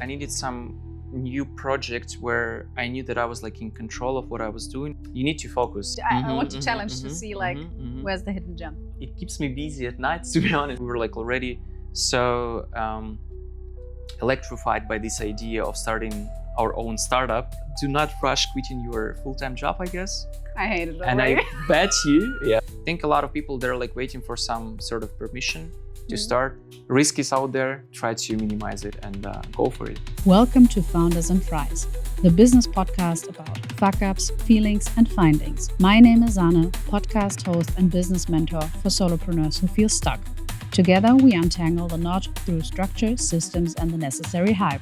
I needed some new project where I knew that I was like in control of what I was doing. You need to focus. I want to challenge to see where's the hidden gem. It keeps me busy at night, to be honest. We were like already so electrified by this idea of starting our own startup. Do not rush quitting your full-time job, I guess. I hate it already. And I bet you, I think a lot of people, they're like waiting for some sort of permission to start. Risk is out there, try to minimize it and go for it. Welcome to Founders and Fries, the business podcast about fuck-ups, feelings, and findings. My name is Anne, podcast host and business mentor for solopreneurs who feel stuck. Together, we untangle the knot through structure, systems, and the necessary hype.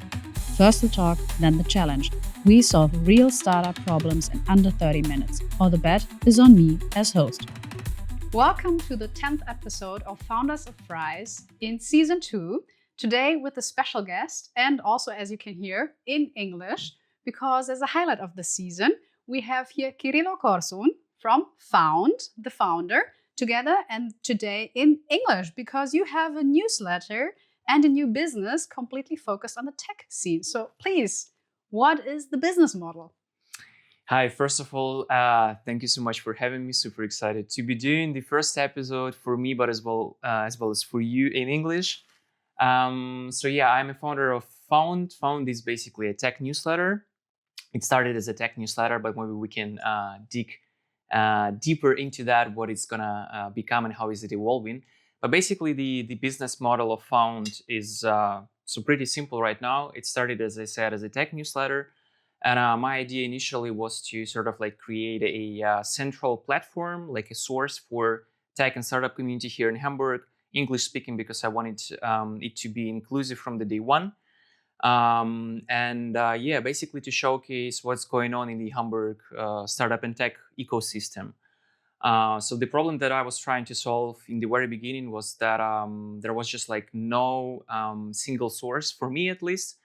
First the talk, then the challenge. We solve real startup problems in under 30 minutes. All the bet is on me as host. Welcome to the 10th episode of Founders of Fries in Season 2. Today with a special guest and also, as you can hear, in English, because as a highlight of the season, we have here Kyrylo Korsun from Found, the founder, together and today in English, because you have a newsletter and a new business completely focused on the tech scene. So please, what is the business model? Hi, first of all, thank you so much for having me. Super excited to be doing the first episode for me, but as well as for you in English. I'm a founder of Found. Found is basically a tech newsletter. It started as a tech newsletter, but maybe we can dig deeper into that, what it's gonna become and how is it evolving. But basically, the business model of Found is so pretty simple right now. It started, as I said, as a tech newsletter. And my idea initially was to sort of like create a central platform, like a source for tech and startup community here in Hamburg, English speaking, because I wanted it to be inclusive from the day one. Basically to showcase what's going on in the Hamburg startup and tech ecosystem. So the problem that I was trying to solve in the very beginning was that there was just like no single source, for me at least,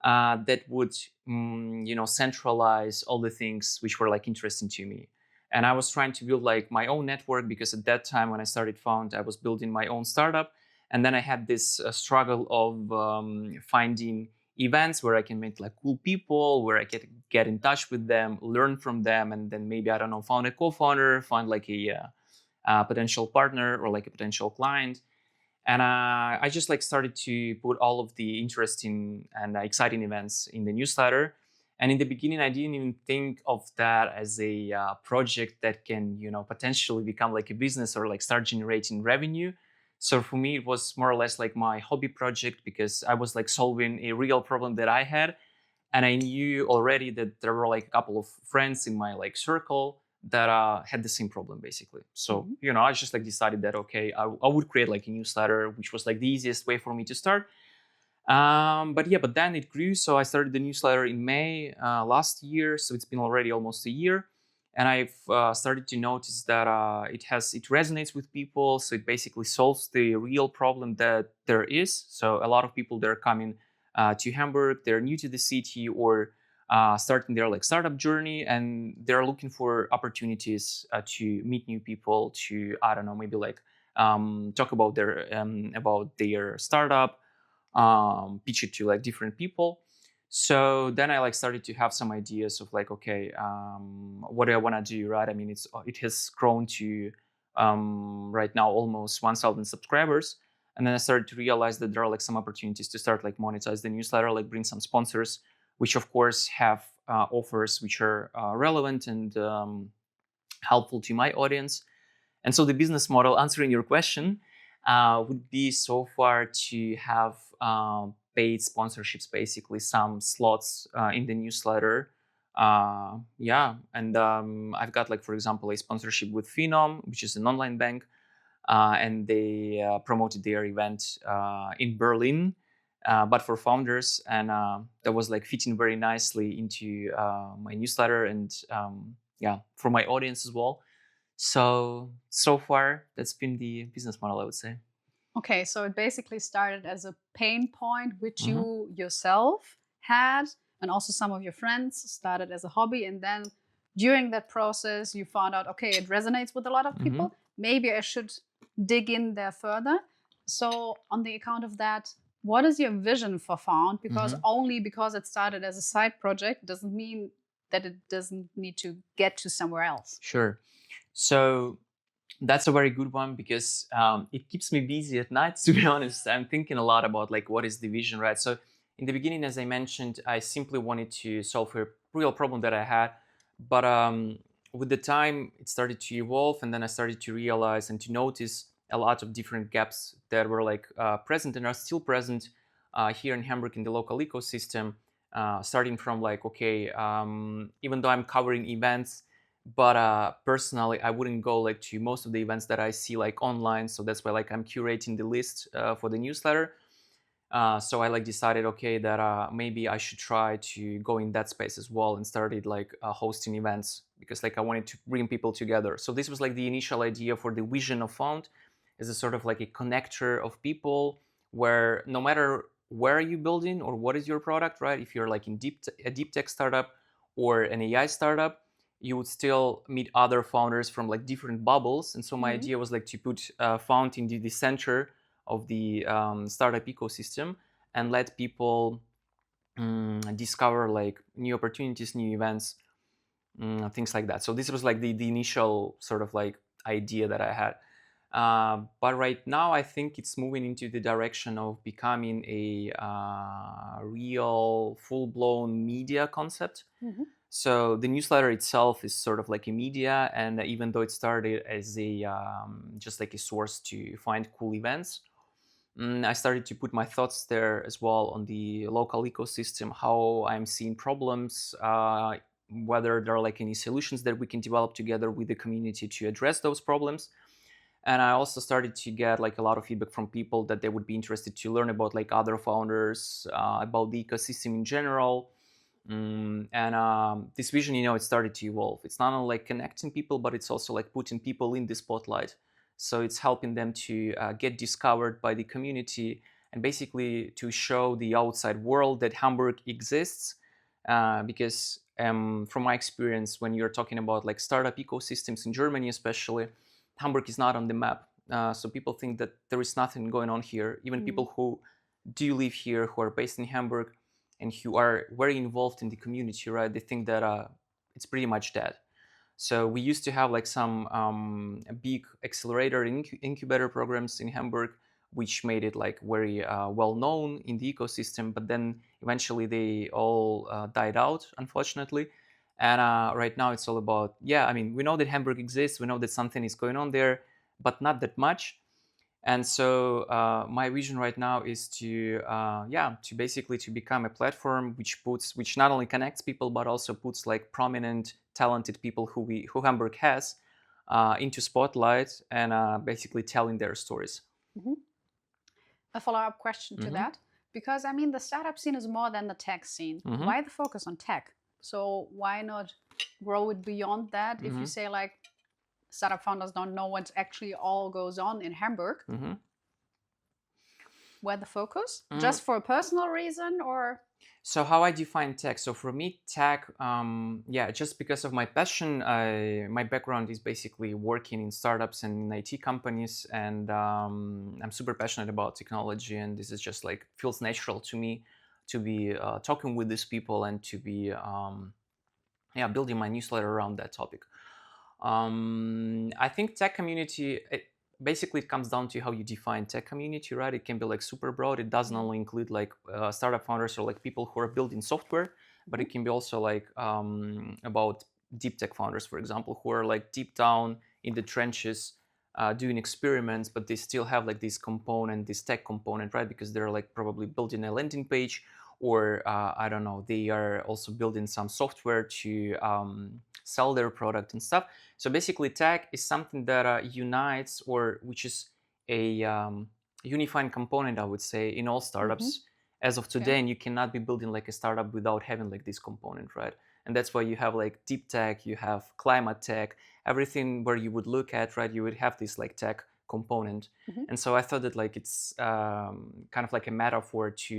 that would centralize all the things which were like interesting to me. And I was trying to build like my own network, because at that time when I started Found, I was building my own startup. And then I had this struggle of finding events where I can meet like cool people, where I can get in touch with them, learn from them, and then maybe, I don't know, find a co-founder, find like a potential partner or like a potential client. And I just like started to put all of the interesting and exciting events in the newsletter. And in the beginning, I didn't even think of that as a project that can, potentially become like a business or like start generating revenue. So for me, it was more or less like my hobby project, because I was like solving a real problem that I had. And I knew already that there were like a couple of friends in my like circle that had the same problem, basically. So, I just like decided that, okay, I would create like a newsletter, which was like the easiest way for me to start. But then it grew. So I started the newsletter in May last year. So it's been already almost a year. And I've started to notice that it resonates with people. So it basically solves the real problem that there is. So a lot of people, they're coming to Hamburg, they're new to the city, or starting their like startup journey, and they're looking for opportunities to meet new people, to, I don't know, maybe like talk about their startup, pitch it to like different people. So then I like started to have some ideas of like, okay, what do I want to do, right? I mean, it has grown to right now almost 1,000 subscribers. And then I started to realize that there are like some opportunities to start like monetize the newsletter, like bring some sponsors, which of course have offers which are relevant and helpful to my audience. And so the business model, answering your question, would be so far to have paid sponsorships, basically some slots in the newsletter. And I've got like, for example, a sponsorship with Phenom, which is an online bank, and they promoted their event in Berlin, but for founders, and that was like fitting very nicely into my newsletter and for my audience as well. So far, that's been the business model, I would say. Okay, so it basically started as a pain point which you yourself had, and also some of your friends started as a hobby. And then during that process, you found out, okay, it resonates with a lot of people. Maybe I should dig in there further. So on the account of that, what is your vision for Found? Because only because it started as a side project doesn't mean that it doesn't need to get to somewhere else. Sure. So that's a very good one, because it keeps me busy at night, to be honest. I'm thinking a lot about like what is the vision, right? So in the beginning, as I mentioned, I simply wanted to solve a real problem that I had. But with the time, it started to evolve, and then I started to realize and to notice a lot of different gaps that were like present and are still present here in Hamburg in the local ecosystem. Starting from like, okay, even though I'm covering events, but personally I wouldn't go like to most of the events that I see like online. So that's why like I'm curating the list for the newsletter. So I like decided, okay, that maybe I should try to go in that space as well, and started like hosting events, because like I wanted to bring people together. So this was like the initial idea for the vision of Found, as a sort of like a connector of people, where no matter where are you building or what is your product, right? If you're like in a deep tech startup or an AI startup, you would still meet other founders from like different bubbles. And so my idea was like to put Found in the center of the startup ecosystem, and let people discover like new opportunities, new events, things like that. So this was like the initial sort of like idea that I had. But right now, I think it's moving into the direction of becoming a real full-blown media concept. So the newsletter itself is sort of like a media, and even though it started as a just like a source to find cool events, I started to put my thoughts there as well on the local ecosystem, how I'm seeing problems, whether there are like any solutions that we can develop together with the community to address those problems. And I also started to get like a lot of feedback from people that they would be interested to learn about like other founders, about the ecosystem in general. And this vision, it started to evolve. It's not only like connecting people, but it's also like putting people in the spotlight. So it's helping them to get discovered by the community, and basically to show the outside world that Hamburg exists. Because from my experience, when you're talking about like startup ecosystems in Germany, especially, Hamburg is not on the map. So people think that there is nothing going on here. Even people who do live here, who are based in Hamburg, and who are very involved in the community, right? They think that it's pretty much dead. So we used to have like some big accelerator and incubator programs in Hamburg, which made it like very well known in the ecosystem. But then eventually they all died out, unfortunately. And right now it's all about, we know that Hamburg exists, we know that something is going on there, but not that much. And so my vision right now is to basically to become a platform which not only connects people, but also puts like prominent, talented people who Hamburg has into spotlight, and basically telling their stories. A follow-up question to that, because the startup scene is more than the tech scene. Why the focus on tech? So why not grow it beyond that? If you say like startup founders don't know what actually all goes on in Hamburg, where the focus? Just for a personal reason, or? So how I define tech. So for me, tech, just because of my passion, my background is basically working in startups and in IT companies, and I'm super passionate about technology, and this is just like feels natural to me to be talking with these people and to be building my newsletter around that topic. I think tech community, basically it comes down to how you define tech community, right? It can be like super broad. It doesn't only include like startup founders or like people who are building software, but it can be also like about deep tech founders, for example, who are like deep down in the trenches doing experiments, but they still have like this component, this tech component, right? Because they're like probably building a landing page, or I don't know, they are also building some software to sell their product and stuff. So basically tech is something that unites, or which is a unifying component, I would say, in all startups as of today. And you cannot be building like a startup without having like this component, right? And that's why you have like deep tech, you have climate tech, everything where you would look at, right, you would have this like tech component. And so I thought that like it's kind of like a metaphor to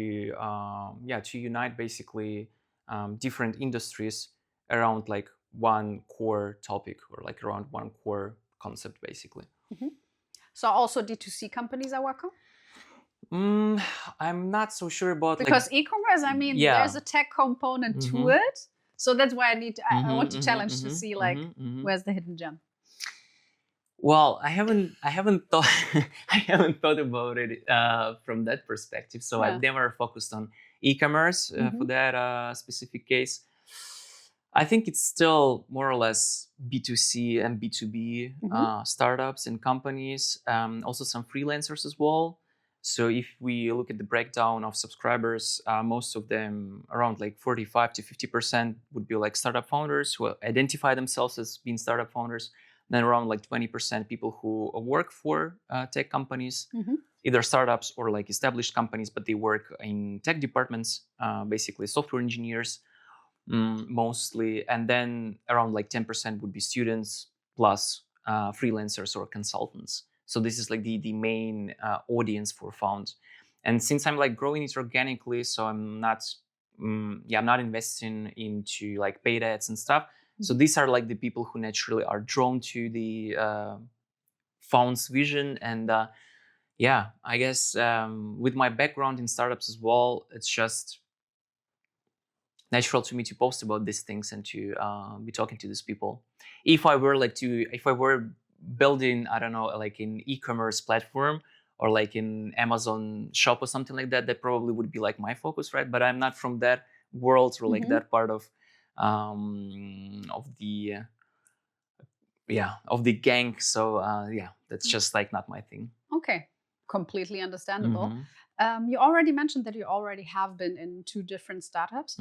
unite basically different industries around like one core topic, or like around one core concept, basically. So also D2C companies are welcome? I'm not so sure about because e-commerce, I mean, yeah. there's a tech component to it. So that's why I want to challenge to see like where's the hidden gem. Well, I haven't thought I haven't thought about it from that perspective. So I've never focused on e-commerce for that specific case. I think it's still more or less B2C and B2B startups and companies, also some freelancers as well. So if we look at the breakdown of subscribers, most of them, around like 45 to 50%, would be like startup founders who identify themselves as being startup founders. Then around like 20% people who work for tech companies, either startups or like established companies, but they work in tech departments, basically software engineers mostly. And then around like 10% would be students plus freelancers or consultants. So this is like the main audience for Found. And since I'm like growing it organically, so I'm not investing into like paid ads and stuff. So these are like the people who naturally are drawn to the Found's vision. And I guess with my background in startups as well, it's just natural to me to post about these things and to be talking to these people. If I were building, I don't know, like an e-commerce platform or like in Amazon shop or something like that, that probably would be like my focus, right? But I'm not from that world or like that part of the gang. So that's just like not my thing. Okay, completely understandable. You already mentioned that you already have been in 2 different startups.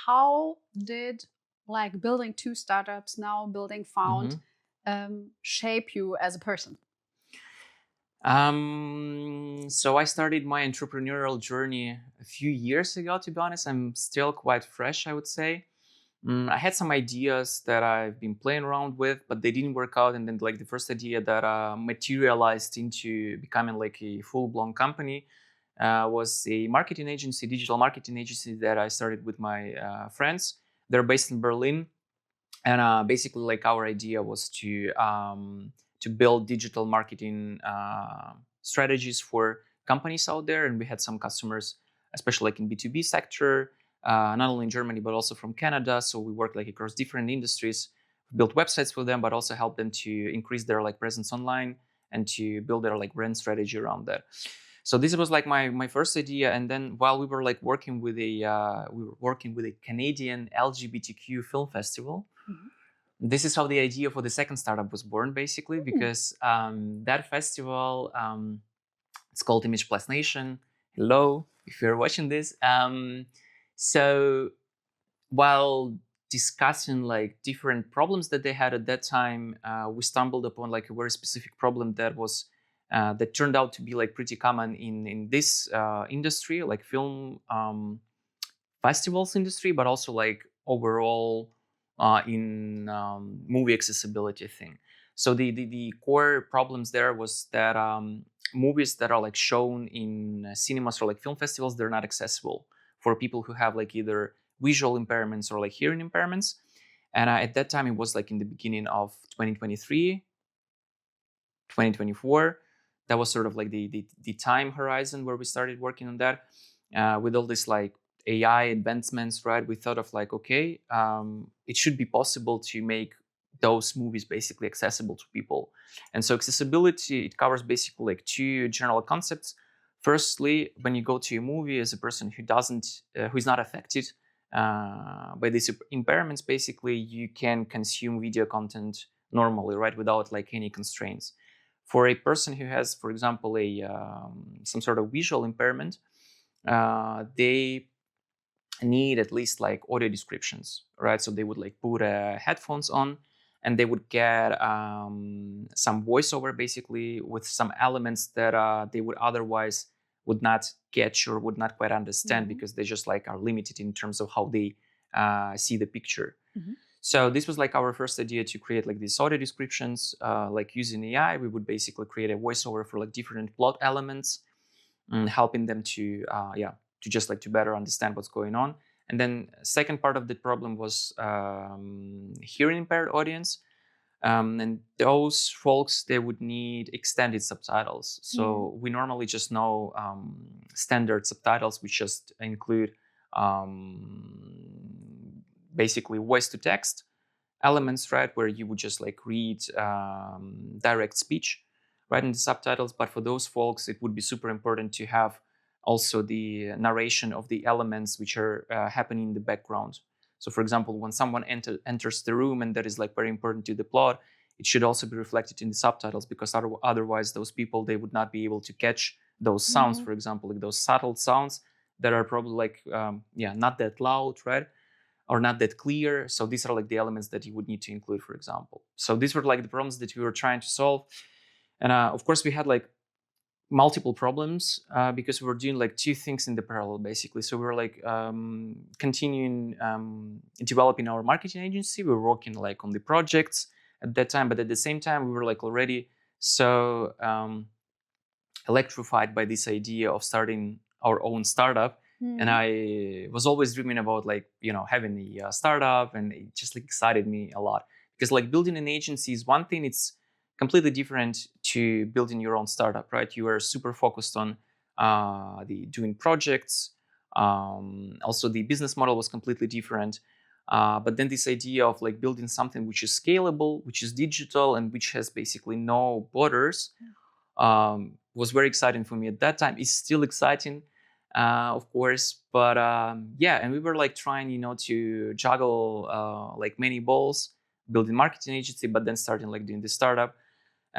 How did like building 2 startups, now building Found, shape you as a person? So I started my entrepreneurial journey a few years ago, to be honest. I'm still quite fresh, I would say. I had some ideas that I've been playing around with, but they didn't work out. And then like the first idea that materialized into becoming like a full-blown company was a marketing agency, digital marketing agency that I started with my friends. They're based in Berlin. And basically like our idea was to build digital marketing strategies for companies out there. And we had some customers, especially like in B2B sector, not only in Germany, but also from Canada. So we worked like across different industries, built websites for them, but also helped them to increase their like presence online and to build their like brand strategy around that. So this was like my first idea. And then while we were like working with a Canadian LGBTQ film festival, this is how the idea for the second startup was born, basically, because that festival, it's called Image Plus Nation. Hello, if you're watching this. So while discussing like different problems that they had at that time, we stumbled upon like a very specific problem that turned out to be like pretty common in this industry, like film festivals industry, but also like overall in movie accessibility thing. So the core problems there was that movies that are like shown in cinemas or like film festivals, they're not accessible for people who have like either visual impairments or like hearing impairments. And at that time, it was like in the beginning of 2023, 2024. That was sort of like the time horizon where we started working on that. With all this like AI advancements, right? We thought of like, okay, it should be possible to make those movies basically accessible to people. And so accessibility, it covers basically like 2 general concepts. Firstly, when you go to a movie as a person who is not affected by these impairments, basically you can consume video content normally, right? Without like any constraints. For a person who has, for example, some sort of visual impairment, they need at least like audio descriptions, right? So they would like put headphones on and they would get some voiceover basically with some elements that they would otherwise would not catch or would not quite understand because they just like are limited in terms of how they see the picture. So this was like our first idea to create like these audio descriptions, like using AI. We would basically create a voiceover for like different plot elements, helping them to just like to better understand what's going on. And then second part of the problem was hearing impaired audience. And those folks, they would need extended subtitles. So we normally just know standard subtitles, which just include basically voice to text elements, right, where you would just like read direct speech right in the subtitles. But for those folks, it would be super important to have also the narration of the elements which are happening in the background. So for example, when someone enters the room, and that is like very important to the plot, it should also be reflected in the subtitles, because otherwise those people, they would not be able to catch those sounds, for example, like those subtle sounds that are probably like not that loud, right, or not that clear. So these are like the elements that you would need to include, for example. So these were like the problems that we were trying to solve. And of course we had like multiple problems because we were doing like two things in the parallel, basically. So we were like continuing developing our marketing agency. We were working like on the projects at that time, but at the same time we were like already so electrified by this idea of starting our own startup. And I was always dreaming about like, having a startup, and it just like excited me a lot, because like building an agency is one thing. It's completely different to building your own startup, right? You are super focused on the doing projects. Also, the business model was completely different. But then this idea of like building something which is scalable, which is digital, and which has basically no borders was very exciting for me at that time. It's still exciting, of course, but and we were like trying, to juggle like many balls, building marketing agency, but then starting like doing the startup.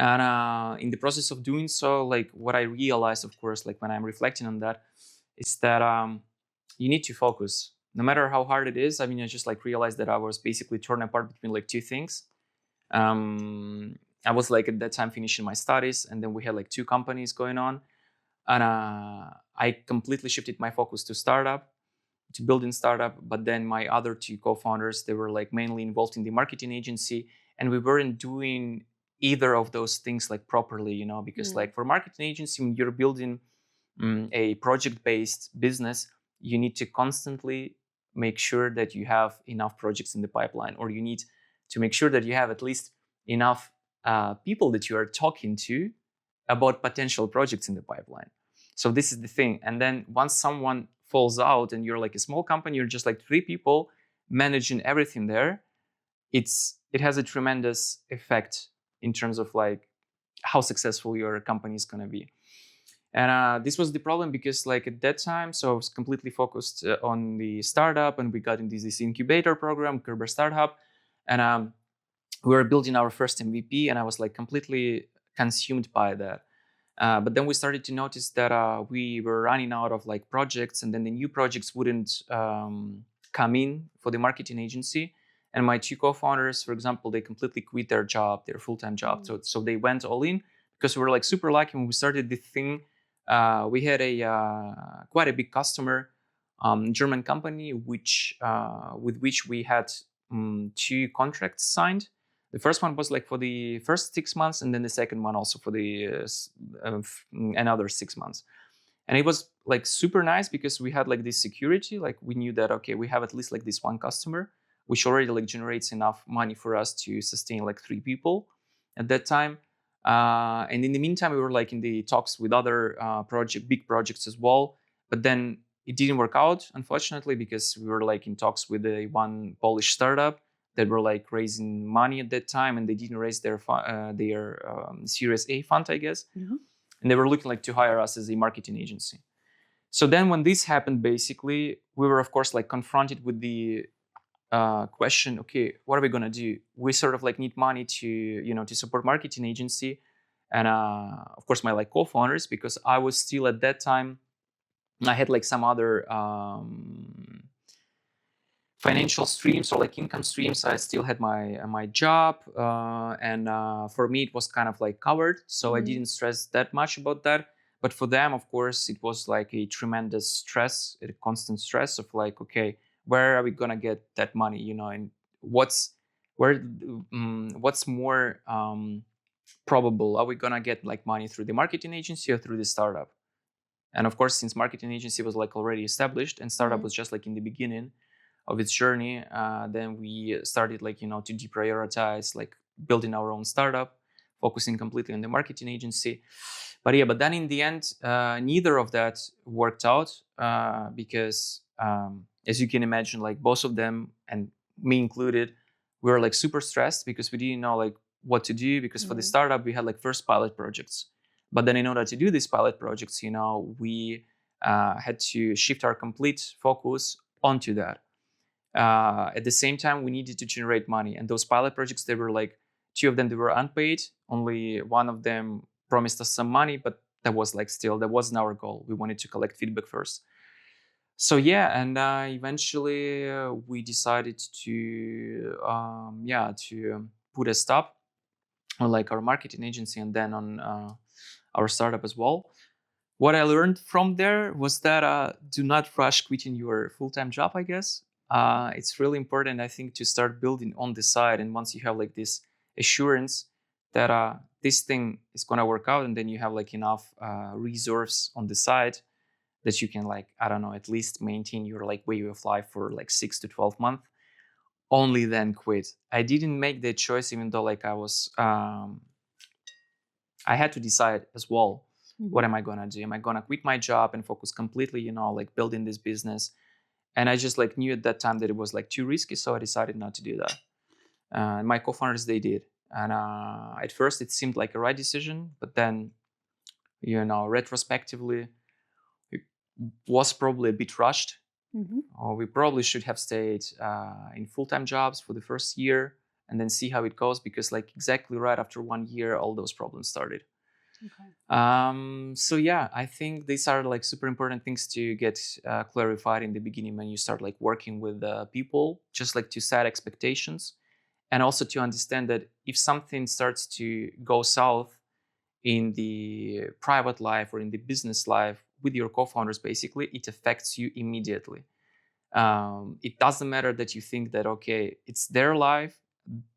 And in the process of doing so, like what I realized, of course, like when I'm reflecting on that, is that you need to focus, no matter how hard it is. I mean, I just like realized that I was basically torn apart between like two things. I was like at that time finishing my studies, and then we had like two companies going on, and I completely shifted my focus to building startup. But then my other two co-founders, they were like mainly involved in the marketing agency, and we weren't doing either of those things like properly, because like for marketing agency, when you're building a project-based business, you need to constantly make sure that you have enough projects in the pipeline, or you need to make sure that you have at least enough people that you are talking to about potential projects in the pipeline. So this is the thing. And then once someone falls out and you're like a small company, you're just like 3 people managing everything there, it has a tremendous effect in terms of like how successful your company is going to be. And this was the problem, because like at that time, so I was completely focused on the startup, and we got into this incubator program, Kerber Startup, and we were building our first MVP, and I was like completely consumed by that. But then we started to notice that we were running out of like projects, and then the new projects wouldn't come in for the marketing agency. And my two co-founders, for example, they completely quit their full-time job. So they went all in, because we were like super lucky when we started the thing. We had quite a big customer, German company, with which we had 2 contracts signed. The first one was like for the first 6 months, and then the second one also for the another 6 months. And it was like super nice, because we had like this security. Like we knew that, okay, we have at least like this one customer, which already like generates enough money for us to sustain like 3 people at that time. And in the meantime, we were like in the talks with other big projects as well. But then it didn't work out, unfortunately, because we were like in talks with one Polish startup that were like raising money at that time, and they didn't raise their Series A fund, I guess. And they were looking like to hire us as a marketing agency. So then when this happened, basically, we were of course like confronted with the question, okay, what are we gonna do? We sort of like need money to support marketing agency, and of course my like co-founders, because I was still at that time, I had like some other financial streams or like income streams. I still had my job, and for me it was kind of like covered, so I didn't stress that much about that. But for them, of course, it was like a tremendous stress, a constant stress of like, okay, where are we gonna get that money, and what's more probable? Are we gonna get like money through the marketing agency or through the startup? And of course, since marketing agency was like already established and startup was just like in the beginning of its journey, then we started like to deprioritize like building our own startup, focusing completely on the marketing agency. But then in the end, neither of that worked out because, as you can imagine, like both of them and me included, we were like super stressed because we didn't know like what to do. Because for the startup, we had like first pilot projects, but then in order to do these pilot projects, we had to shift our complete focus onto that. At the same time, we needed to generate money, and those pilot projects, they were like two of them, they were unpaid. Only one of them promised us some money, but that was like still, that wasn't our goal. We wanted to collect feedback first. So yeah, and eventually we decided to put a stop on like our marketing agency and then on our startup as well. What I learned from there was that do not rush quitting your full-time job, I guess. It's really important, I think, to start building on the side. And once you have like this assurance that this thing is going to work out, and then you have like enough reserves on the side that you can like, I don't know, at least maintain your like way of life for like 6 to 12 months, only then quit. I didn't make that choice, even though like I had to decide as well. What am I going to do? Am I going to quit my job and focus completely, like building this business? And I just like knew at that time that it was like too risky. So I decided not to do that. My co-founders, they did. And at first it seemed like a right decision, but then, retrospectively, it was probably a bit rushed. Or we probably should have stayed in full-time jobs for the first year and then see how it goes, because like exactly right after 1 year, all those problems started. Okay. So yeah, I think these are like super important things to get clarified in the beginning when you start like working with people, just like to set expectations, and also to understand that if something starts to go south in the private life or in the business life with your co-founders, basically, it affects you immediately. It doesn't matter that you think that, okay, it's their life,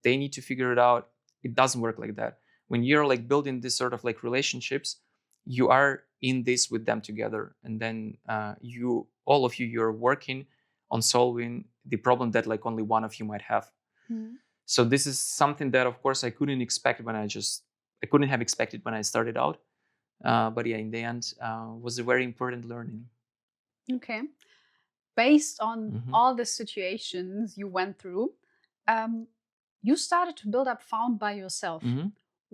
they need to figure it out. It doesn't work like that. When you're like building this sort of like relationships, you are in this with them together, and then all of you, you're working on solving the problem that like only one of you might have. So this is something that, of course, I couldn't have expected when I started out. But yeah, in the end, was a very important learning. Okay. Based on all the situations you went through, you started to build up Found by yourself.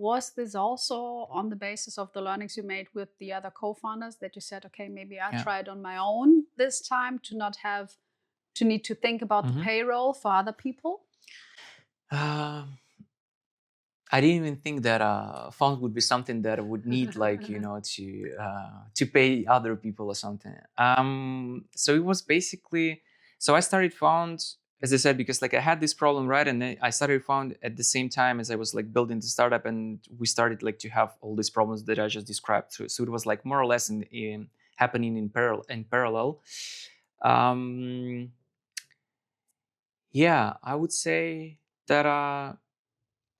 Was this also on the basis of the learnings you made with the other co-founders, that you said, okay, maybe I'll try it on my own this time to not have to need to think about the payroll for other people? I didn't even think that Found would be something that I would need like, to pay other people or something. So it was basically, so I started Found, as I said, because like I had this problem, right? And then I started Found at the same time as I was like building the startup, and we started like to have all these problems that I just described. So it was like more or less happening in parallel. Yeah, I would say that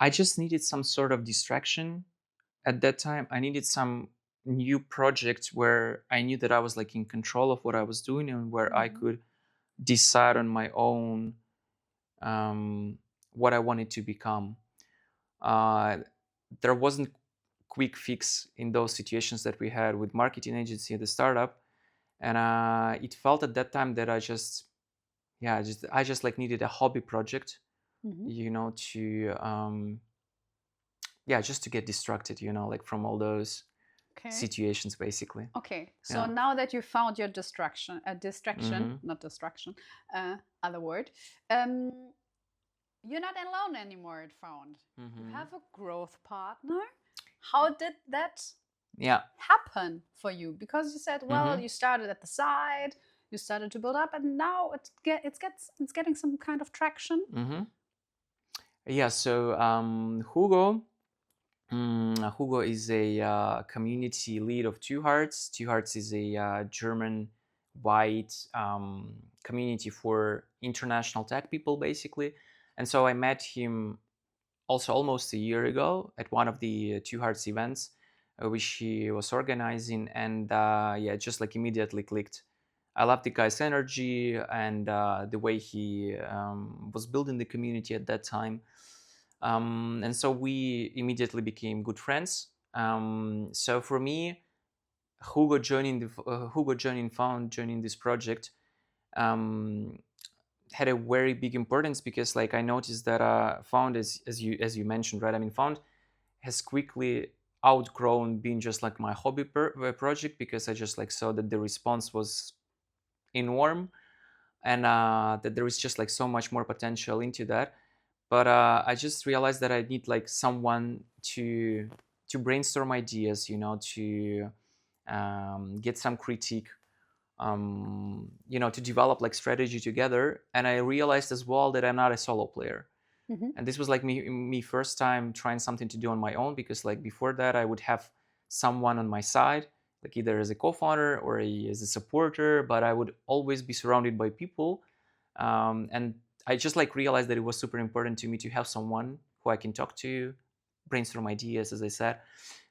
I just needed some sort of distraction at that time. I needed some new project where I knew that I was like in control of what I was doing, and where I could decide on my own what I wanted to become. There wasn't quick fix in those situations that we had with marketing agency at the startup, and it felt at that time that I just like needed a hobby project, to just to get distracted, like from all those situations, basically. Okay, so now that you found your distraction, not destruction, other word, you're not alone anymore at Found. You have a growth partner. How did that happen for you? Because you said, well, you started at the side, you started to build up, and now it's getting some kind of traction. Yeah, so Hugo is a community lead of Two Hearts. Two Hearts is a German-wide community for international tech people, basically. And so I met him also almost a year ago at one of the Two Hearts events, which he was organizing, and just like immediately clicked. I love the guy's energy and the way he was building the community at that time. And so we immediately became good friends. So for me, Hugo joining this project had a very big importance, because like I noticed that Found, as you mentioned, right? I mean, Found has quickly outgrown being just like my hobby project, because I just like saw that the response was enormous, and that there is just like so much more potential into that. But I just realized that I need like someone to brainstorm ideas, to get some critique, to develop like strategy together. And I realized as well that I'm not a solo player. Mm-hmm. And this was like me first time trying something to do on my own, because like before that I would have someone on my side, like either as a co-founder or as a supporter, but I would always be surrounded by people. And I just like realized that it was super important to me to have someone who I can talk to, brainstorm ideas, as I said.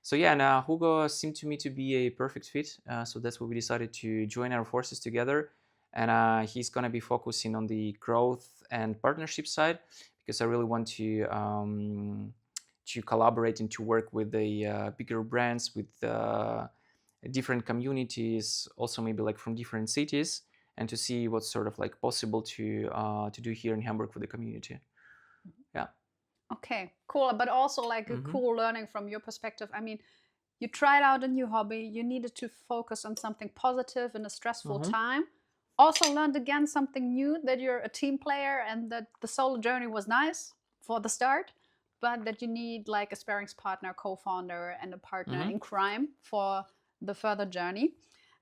So yeah, now Hugo seemed to me to be a perfect fit. So that's why we decided to join our forces together. And he's gonna be focusing on the growth and partnership side, because I really want to collaborate and to work with the bigger brands, with different communities, also maybe like from different cities, and to see what's sort of like possible to do here in Hamburg for the community. Yeah. Okay, cool. But also like a cool learning from your perspective. I mean, you tried out a new hobby, you needed to focus on something positive in a stressful time. Also learned again something new, that you're a team player and that the solo journey was nice for the start, but that you need like a sparring partner, co-founder, and a partner in crime for the further journey.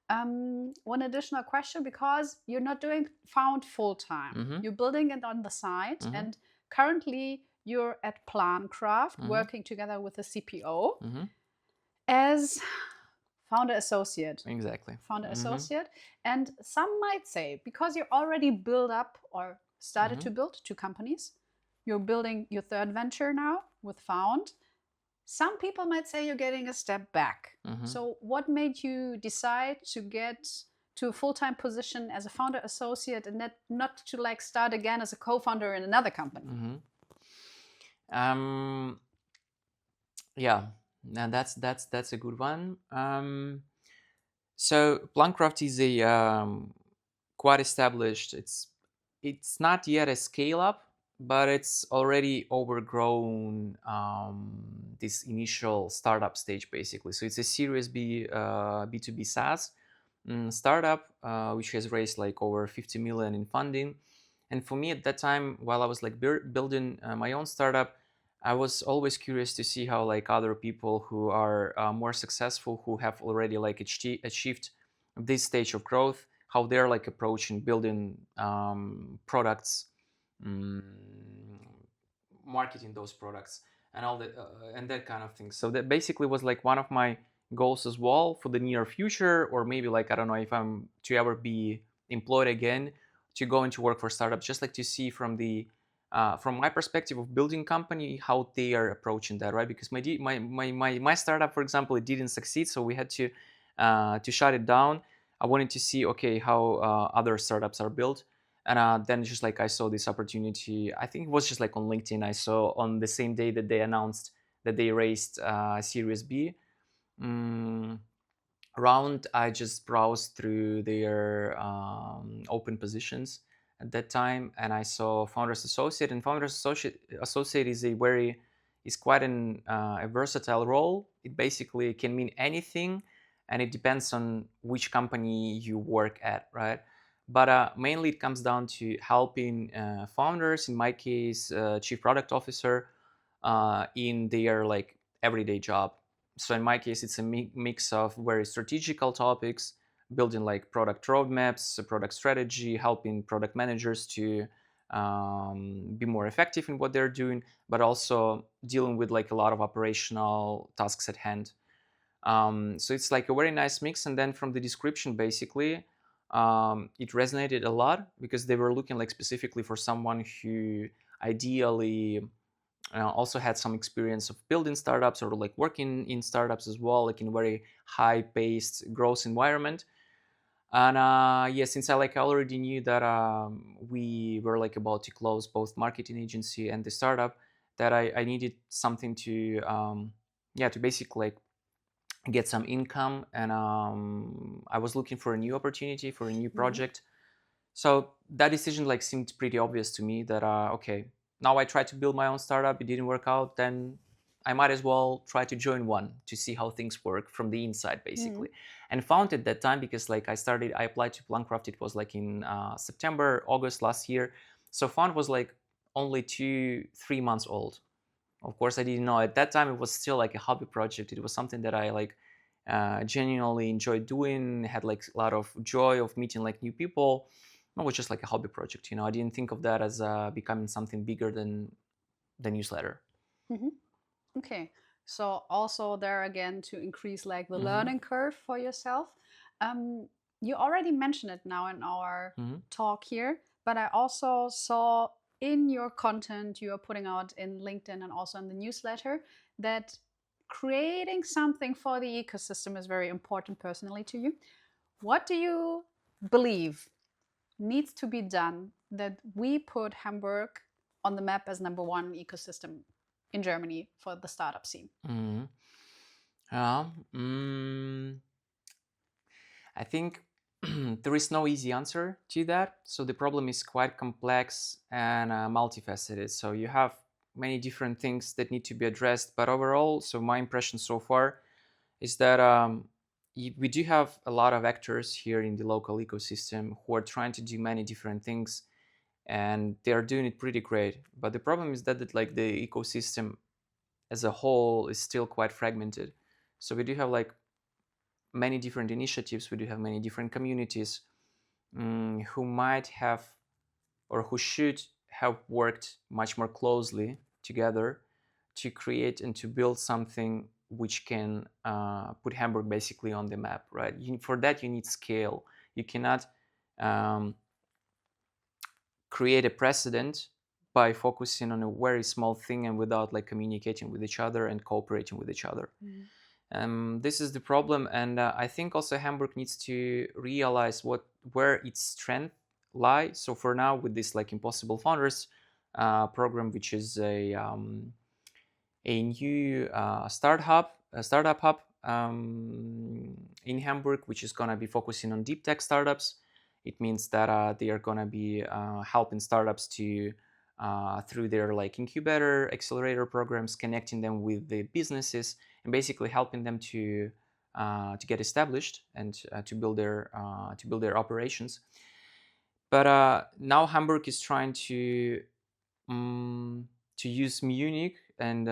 One additional question, because you're not doing Found full time, you're building it on the side, and currently you're at Plancraft working together with a CPO as founder associate. Exactly. Founder associate. And some might say, because you're already built up or started to build 2 companies, you're building your 3rd venture now with Found. Some people might say you're getting a step back. So what made you decide to get to a full-time position as a founder associate and not to like start again as a co-founder in another company? Yeah, now that's a good one. So Plancraft is a quite established. It's not yet a scale up, but it's already overgrown this initial startup stage, basically. So it's a Series B B2B SaaS startup, which has raised like over 50 million in funding. And for me at that time, while I was like building my own startup, I was always curious to see how like other people who are more successful, who have already like achieved this stage of growth, how they're like approaching building products, marketing those products, and all that and that kind of thing. So that basically was like one of my goals as well for the near future, or maybe like I don't know if I'm to ever be employed again, to go into work for startups, just like to see from my perspective of building company, how they are approaching that, right? Because my startup, for example, it didn't succeed, so we had to shut it down. I wanted to see, okay, how other startups are built. And then just like I saw this opportunity, I think it was just like on LinkedIn, I saw on the same day that they announced that they raised Series B round. I just browsed through their open positions at that time, and I saw Founders Associate. And Founders Associate is quite a versatile role. It basically can mean anything, and it depends on which company you work at, right? But mainly it comes down to helping founders, in my case, chief product officer, in their like everyday job. So in my case, it's a mix of very strategical topics, building like product roadmaps, product strategy, helping product managers to be more effective in what they're doing, but also dealing with like a lot of operational tasks at hand. So it's like a very nice mix. And then from the description, basically, it resonated a lot, because they were looking like specifically for someone who ideally also had some experience of building startups, or like working in startups as well, like in a very high-paced growth environment. And yeah, since I already knew that we were like about to close both marketing agency and the startup, that I needed something to to basically like get some income, and I was looking for a new opportunity, for a new project. So that decision like seemed pretty obvious to me that okay, now I tried to build my own startup, it didn't work out, then I might as well try to join one to see how things work from the inside, basically. And found at that time, because like I applied to Plancraft, it was like in September, August last year. So Found was like only 2-3 months old. Of course, I didn't know at that time it was still like a hobby project. It was something that I like genuinely enjoyed doing, had like a lot of joy of meeting like new people. It was just like a hobby project, I didn't think of that as becoming something bigger than the newsletter. Okay, so also there again to increase like the learning curve for yourself. You already mentioned it now in our talk here, but I also saw in your content you are putting out in LinkedIn and also in the newsletter that creating something for the ecosystem is very important personally to you. What do you believe needs to be done that we put Hamburg on the map as #1 ecosystem in Germany for the startup scene? I think there is no easy answer to that. So the problem is quite complex and multifaceted. So you have many different things that need to be addressed. But overall, so my impression so far is that we do have a lot of actors here in the local ecosystem who are trying to do many different things, and they are doing it pretty great. But the problem is that like the ecosystem as a whole is still quite fragmented. So we do have like many different initiatives, we do have many different communities who might have or who should have worked much more closely together to create and to build something which can put Hamburg basically on the map, right? For that you need scale. You cannot create a precedent by focusing on a very small thing and without like communicating with each other and cooperating with each other. This is the problem, and I think also Hamburg needs to realize where its strength lie. So for now, with this like Impossible Founders program, which is a new startup hub in Hamburg, which is gonna be focusing on deep tech startups. It means that they are gonna be helping startups to through their like incubator, accelerator programs, connecting them with the businesses and basically helping them to get established and to build their operations. But now Hamburg is trying to use Munich and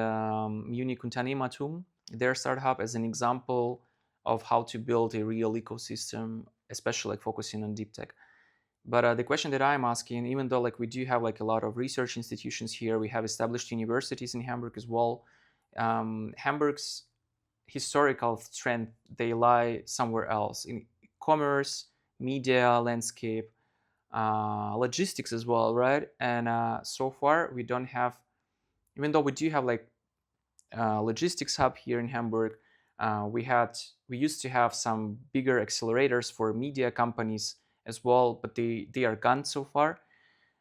Munich Unternehmertum, their startup, as an example of how to build a real ecosystem, especially like focusing on deep tech. But the question that I'm asking, even though like we do have like a lot of research institutions here, we have established universities in Hamburg as well. Hamburg's historical strength, they lie somewhere else in commerce, media, landscape, logistics as well, right? And so far we don't have, even though we do have like logistics hub here in Hamburg, we used to have some bigger accelerators for media companies as well, but they are gone so far.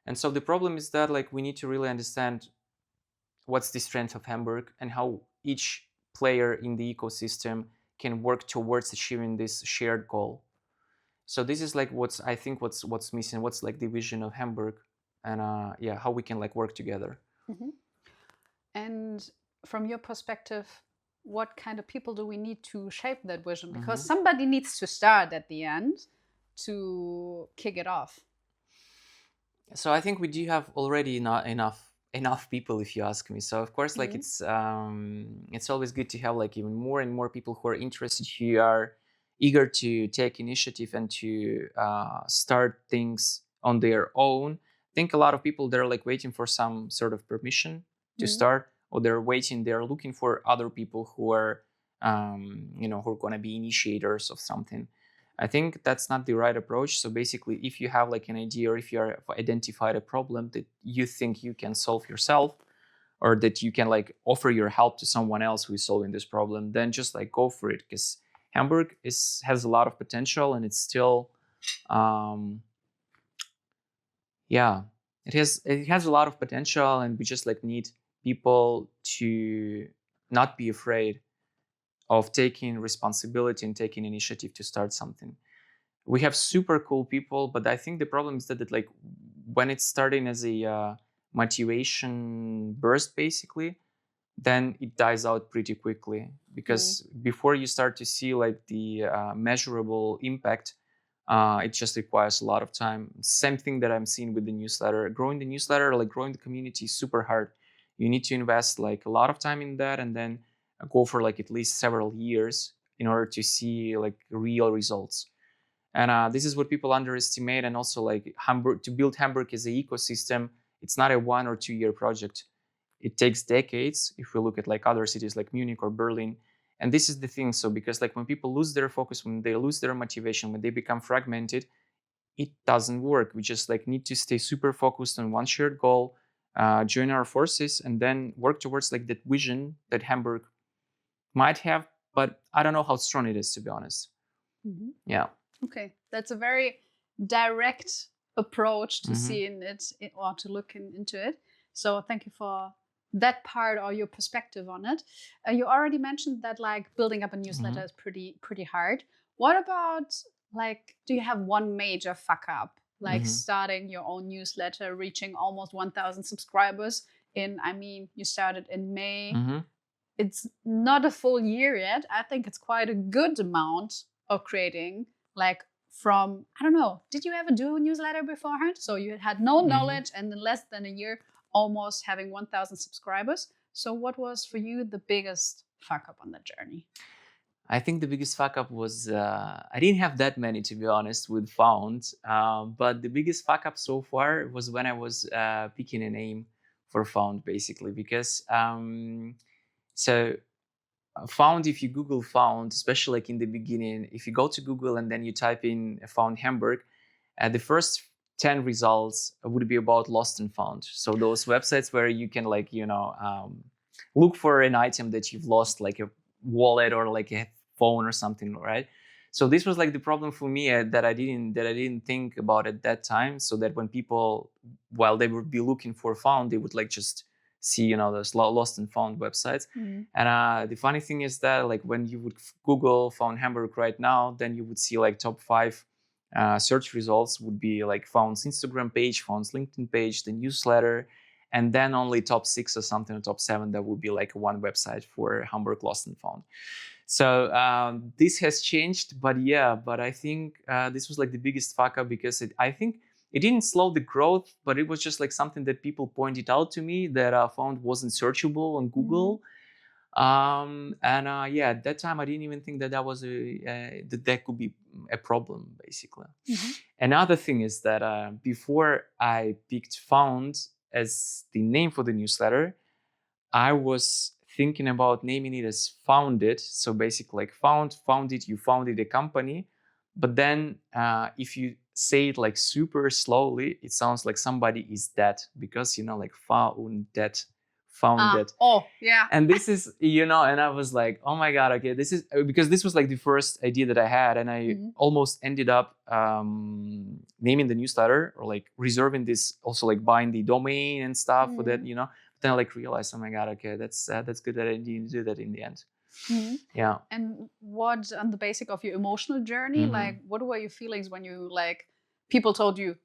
And so the problem is that like we need to really understand what's the strength of Hamburg and how each player in the ecosystem can work towards achieving this shared goal. So this is like what's missing, what's like the vision of Hamburg, and how we can like work together. And from your perspective, what kind of people do we need to shape that vision? Because somebody needs to start at the end to kick it off. So I think we do have already enough people, if you ask me. So of course, like it's always good to have like even more and more people who are interested, who are eager to take initiative and to start things on their own. I think a lot of people, they're like waiting for some sort of permission to start, or they're looking for other people who are who are going to be initiators of something. I think that's not the right approach. So basically, if you have like an idea, or if you have identified a problem that you think you can solve yourself, or that you can like offer your help to someone else who is solving this problem, then just like go for it, because Hamburg has a lot of potential, and it's still it has a lot of potential, and we just like need people to not be afraid of taking responsibility and taking initiative to start something. We have super cool people, but I think the problem is that like when it's starting as a motivation burst, basically, then it dies out pretty quickly, because before you start to see like the measurable impact, it just requires a lot of time. Same thing that I'm seeing with the newsletter. Growing the newsletter, like growing the community, is super hard. You need to invest like a lot of time in that, and then go for like at least several years in order to see like real results. And this is what people underestimate. And also, like Hamburg, to build Hamburg as an ecosystem, it's not a 1 or 2 year project. It takes decades. If we look at like other cities like Munich or Berlin. And this is the thing. So because like when people lose their focus, when they lose their motivation, when they become fragmented, it doesn't work. We just like need to stay super focused on one shared goal, join our forces, and then work towards like that vision that Hamburg might have, but I don't know how strong it is, to be honest. Yeah. Okay, that's a very direct approach to seeing it or to looking into it. So thank you for that part or your perspective on it. You already mentioned that like building up a newsletter is pretty hard. What about like, do you have one major fuck up, like starting your own newsletter, reaching almost 1,000 subscribers you started in May. It's not a full year yet. I think it's quite a good amount of creating, like from, I don't know, did you ever do a newsletter beforehand? So you had no knowledge, and in less than a year, almost having 1,000 subscribers. So what was for you the biggest fuck up on that journey? I think the biggest fuck up was, I didn't have that many, to be honest, with Found. But the biggest fuck up so far was when I was picking a name for Found, basically. Because, Found, if you Google Found, especially like in the beginning, if you go to Google and then you type in Found Hamburg, the first 10 results would be about lost and found. So those websites where you can like, look for an item that you've lost, like a wallet or like a phone or something, right? So this was like the problem for me that I didn't think about at that time. So that when people, while they would be looking for Found, they would like just see, those lost and found websites. And the funny thing is that like when you would Google Found Hamburg right now, then you would see like top 5 search results would be like Found's Instagram page, Found's LinkedIn page, the newsletter, and then only top 6 or something, or top 7, that would be like one website for Hamburg Lost and Found. So this has changed, but I think this was like the biggest fuck up, because I think it didn't slow the growth, but it was just like something that people pointed out to me, that Found wasn't searchable on Google. At that time I didn't even think that was that could be a problem, basically. Another thing is that before I picked Found as the name for the newsletter, I was thinking about naming it as Founded. So basically like founded, you founded a company. But then if you say it like super slowly, it sounds like somebody is dead, because like founded. Oh, yeah. And this is, and I was like, oh my God, okay, this is, because this was like the first idea that I had, and I almost ended up naming the newsletter, or like reserving this, also like buying the domain and stuff for that, But then I like realized, oh my God, okay, that's good that I didn't do that in the end. Yeah. And what, on the basic of your emotional journey, like what were your feelings when you like people told you,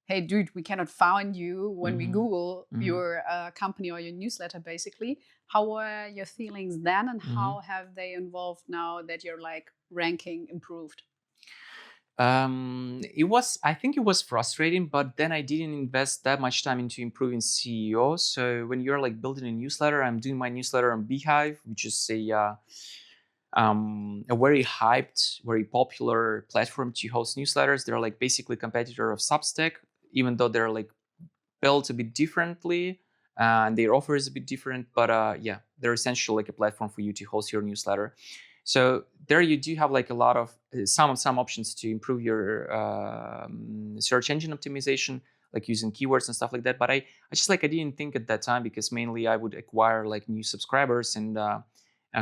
hey dude, we cannot find you when we Google your company or your newsletter, basically? How were your feelings then, and how have they evolved now that your like ranking improved? I think it was frustrating, but then I didn't invest that much time into improving SEO. So when you're like building a newsletter, I'm doing my newsletter on Beehive, which is a very hyped, very popular platform to host newsletters. They're like basically competitor of Substack, even though they're like built a bit differently and their offer is a bit different. But they're essentially like a platform for you to host your newsletter. So there you do have like a lot of some options to improve your search engine optimization, like using keywords and stuff like that. But I didn't think at that time, because mainly I would acquire like new subscribers and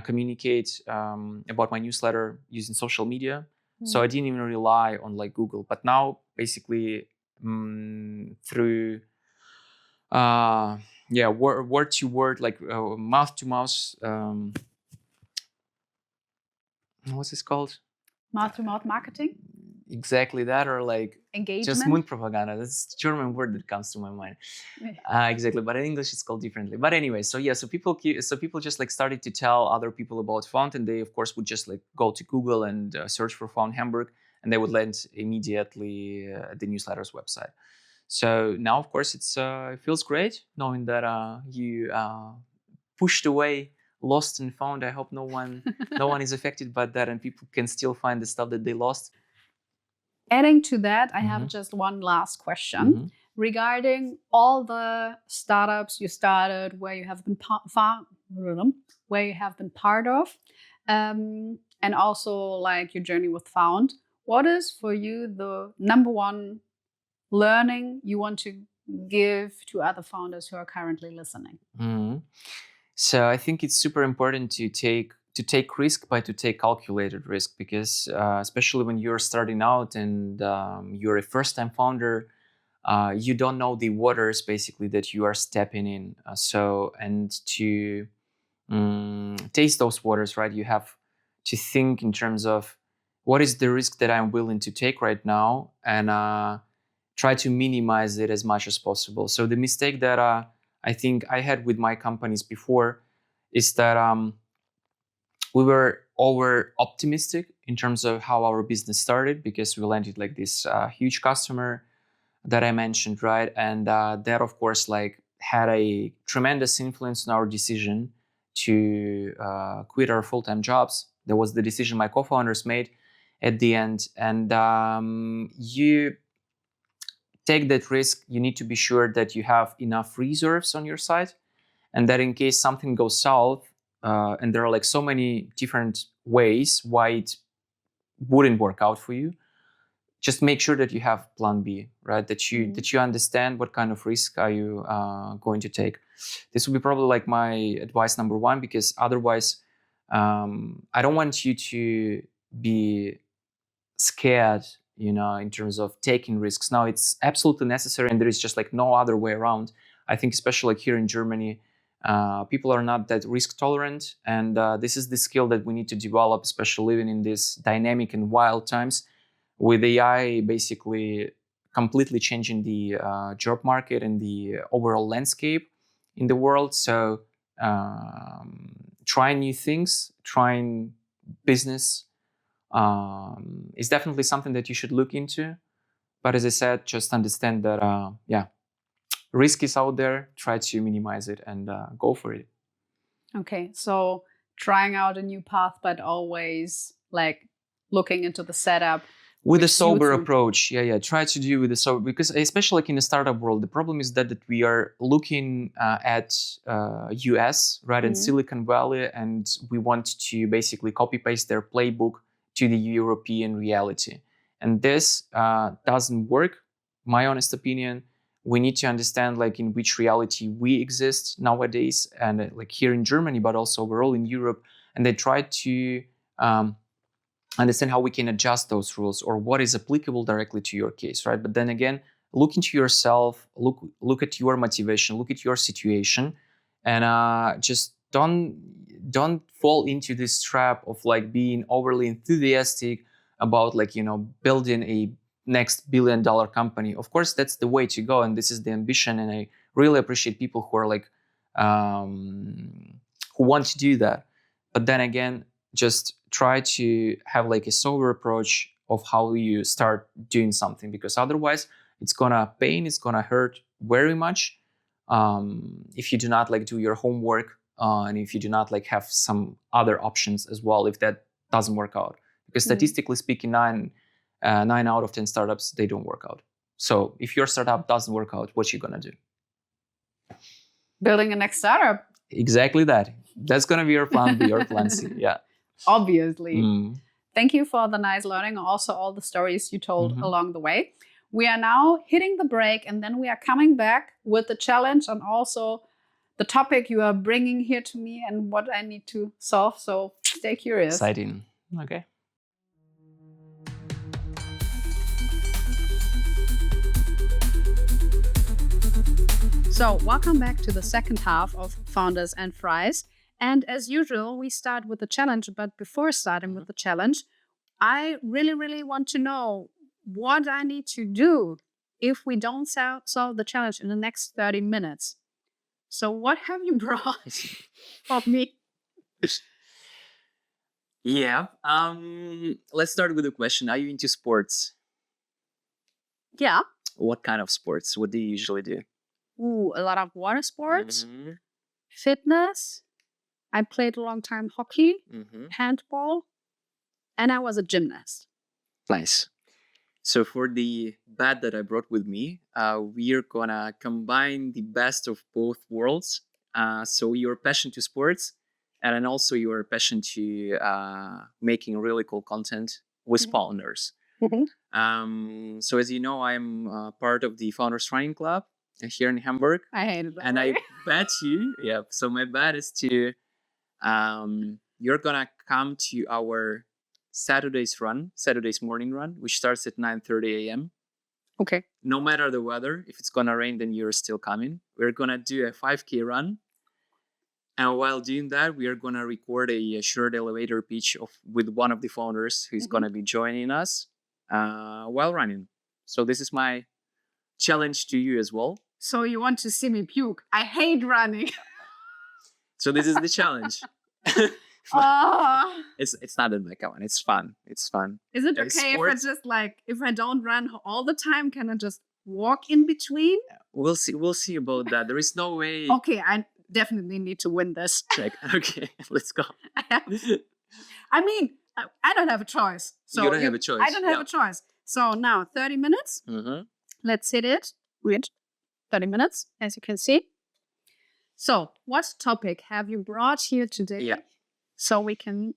communicate about my newsletter using social media. So I didn't even rely on like Google. But now basically through word to word, like mouth to mouth. What's this called? Mouth-to-mouth marketing? Exactly that, or like Engagement? just Mundpropaganda. That's the German word that comes to my mind. Exactly, but in English it's called differently. But anyway, so people just like started to tell other people about Found, and they of course would just like go to Google and search for Found Hamburg, and they would land immediately at the newsletter's website. So now, of course, it feels great knowing that you pushed away lost and found. I hope no one is affected by that, and people can still find the stuff that they lost. Adding to that, I have just one last question regarding all the startups you started, where you have been part of, and also like your journey with Found. What is for you the number one learning you want to give to other founders who are currently listening? So I think it's super important to take risk, but to take calculated risk, because especially when you're starting out and you're a first-time founder, you don't know the waters basically that you are stepping in. And to taste those waters, right? You have to think in terms of what is the risk that I'm willing to take right now, and try to minimize it as much as possible. So the mistake that I think I had with my companies before is that we were over optimistic in terms of how our business started, because we landed like this huge customer that I mentioned, right? And that of course like had a tremendous influence on our decision to quit our full-time jobs. That was the decision my co-founders made at the end. And you take that risk, you need to be sure that you have enough reserves on your side, and that in case something goes south, and there are like so many different ways why it wouldn't work out for you, just make sure that you have plan B, right? That you understand what kind of risk are you going to take. This would be probably like my advice number one, because otherwise I don't want you to be scared, in terms of taking risks. Now it's absolutely necessary, and there is just like no other way around. I think especially like here in Germany, people are not that risk tolerant, and this is the skill that we need to develop, especially living in these dynamic and wild times, with AI basically completely changing the job market and the overall landscape in the world. So trying new things, trying business is definitely something that you should look into. But as I said, just understand that, risk is out there. Try to minimize it and go for it. Okay, so trying out a new path, but always like looking into the setup with a sober approach. Try to do with a sober, because especially like in the startup world, the problem is that we are looking at US, right, and Silicon Valley, and we want to basically copy paste their playbook to the European reality, and this doesn't work. My honest opinion, we need to understand like in which reality we exist nowadays, and like here in Germany, but also overall in Europe, and they try to understand how we can adjust those rules or what is applicable directly to your case, right? But then again, look into yourself, look at your motivation, look at your situation, and just don't fall into this trap of like being overly enthusiastic about like, building a next billion-dollar company. Of course, that's the way to go, and this is the ambition. And I really appreciate people who are like who want to do that. But then again, just try to have like a sober approach of how you start doing something, because otherwise it's gonna pain, it's gonna hurt very much if you do not like do your homework, and if you do not like have some other options as well, if that doesn't work out. Because statistically speaking, 9 out of 10 startups, they don't work out. So if your startup doesn't work out, what you gonna do? Building a next startup. Exactly that. That's gonna be your plan B or plan C. Yeah. Obviously. Thank you for the nice learning, also all the stories you told along the way. We are now hitting the break, and then we are coming back with the challenge and also the topic you are bringing here to me and what I need to solve. So stay curious. Exciting. Okay. So, welcome back to the second half of Founders and Fries. And as usual, we start with the challenge. But before starting with the challenge, I really want to know what I need to do if we don't solve the challenge in the next 30 minutes. So, what have you brought for me? Yeah. Let's start with the question. Are you into sports? Yeah. What kind of sports? What do you usually do? Ooh, a lot of water sports, Mhm. fitness. I played a long time hockey, handball, and I was a gymnast. Nice. So for the bet that I brought with me, we're gonna combine the best of both worlds. So your passion to sports, and then also your passion to making really cool content with founders. So as you know, I'm part of the Founders Running Club here in Hamburg, I hated that. and I bet you, yeah. So my bet is to you're gonna come to our Saturday's morning run, which starts at 9:30 a.m. Okay. No matter the weather, if it's gonna rain, then you're still coming. We're gonna do a 5K run, and while doing that, we are gonna record a short elevator pitch with one of the founders who's gonna be joining us while running. So this is my challenge to you as well. So you want to see me puke? I hate running. So this is the challenge. Oh. It's not a come on. It's fun. It's fun. Is it okay if I just if I don't run all the time, can I just walk in between? We'll see. We'll see about that. There is no way. Okay, I definitely need to win this. Okay, let's go. I mean, I don't have a choice. So you don't have a choice. I don't have a choice. So now 30 minutes. Let's hit it with 30 minutes, as you can see. So what topic have you brought here today? Yeah. So we can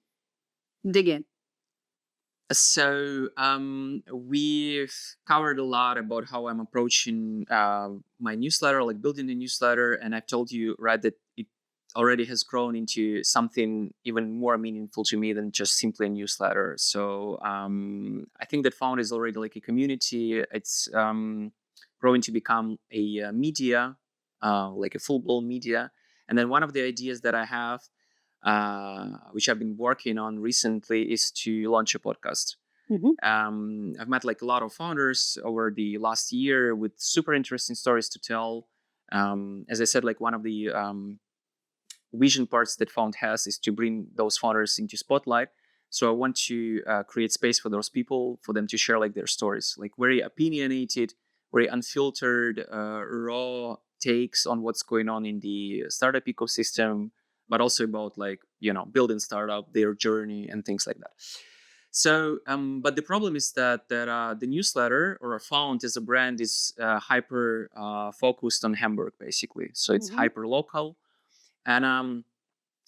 dig in. So we've covered a lot about how I'm approaching my newsletter, like building the newsletter, and I've told you, right, that it already has grown into something even more meaningful to me than just simply a newsletter. So I think that Found is already like a community. It's growing to become a media, like a full-blown media. And then one of the ideas that I have, which I've been working on recently, is to launch a podcast. I've met like a lot of founders over the last year with super interesting stories to tell. As I said, like one of the vision parts that Found has is to bring those founders into spotlight. So I want to create space for those people, for them to share like their stories, like very opinionated, very unfiltered, raw takes on what's going on in the startup ecosystem, but also about like, building startup, their journey and things like that. So, but the problem is that the newsletter or Found as a brand is hyper focused on Hamburg, basically. So it's hyper local. And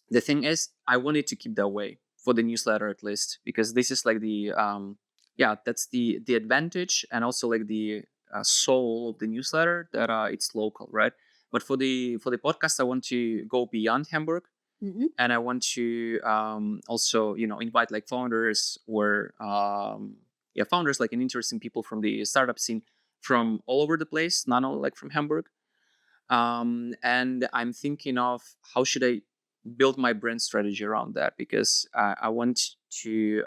the thing is, I wanted to keep that way for the newsletter at least, because this is like the, that's the advantage and also like the soul of the newsletter, that it's local, right? But for the podcast, I want to go beyond Hamburg. And I want to also, invite like founders or founders, like an interesting people from the startup scene from all over the place, not only like from Hamburg. And I'm thinking of how should I build my brand strategy around that, because I want to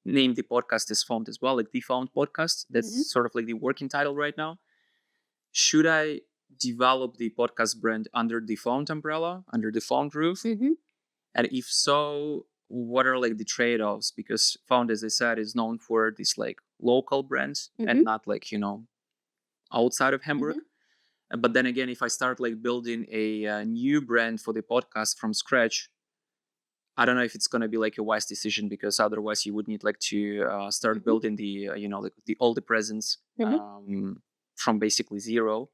name the podcast as Found as well, like the Found podcast. That's sort of like the working title right now. Should I develop the podcast brand under the Found umbrella, under the Found roof? And if so, what are like the trade-offs? Because Found, as I said, is known for these like local brands and not like, outside of Hamburg. But then again, if I start like building a new brand for the podcast from scratch, I don't know if it's going to be like a wise decision, because otherwise you would need like to start building the, like all the presence from basically zero.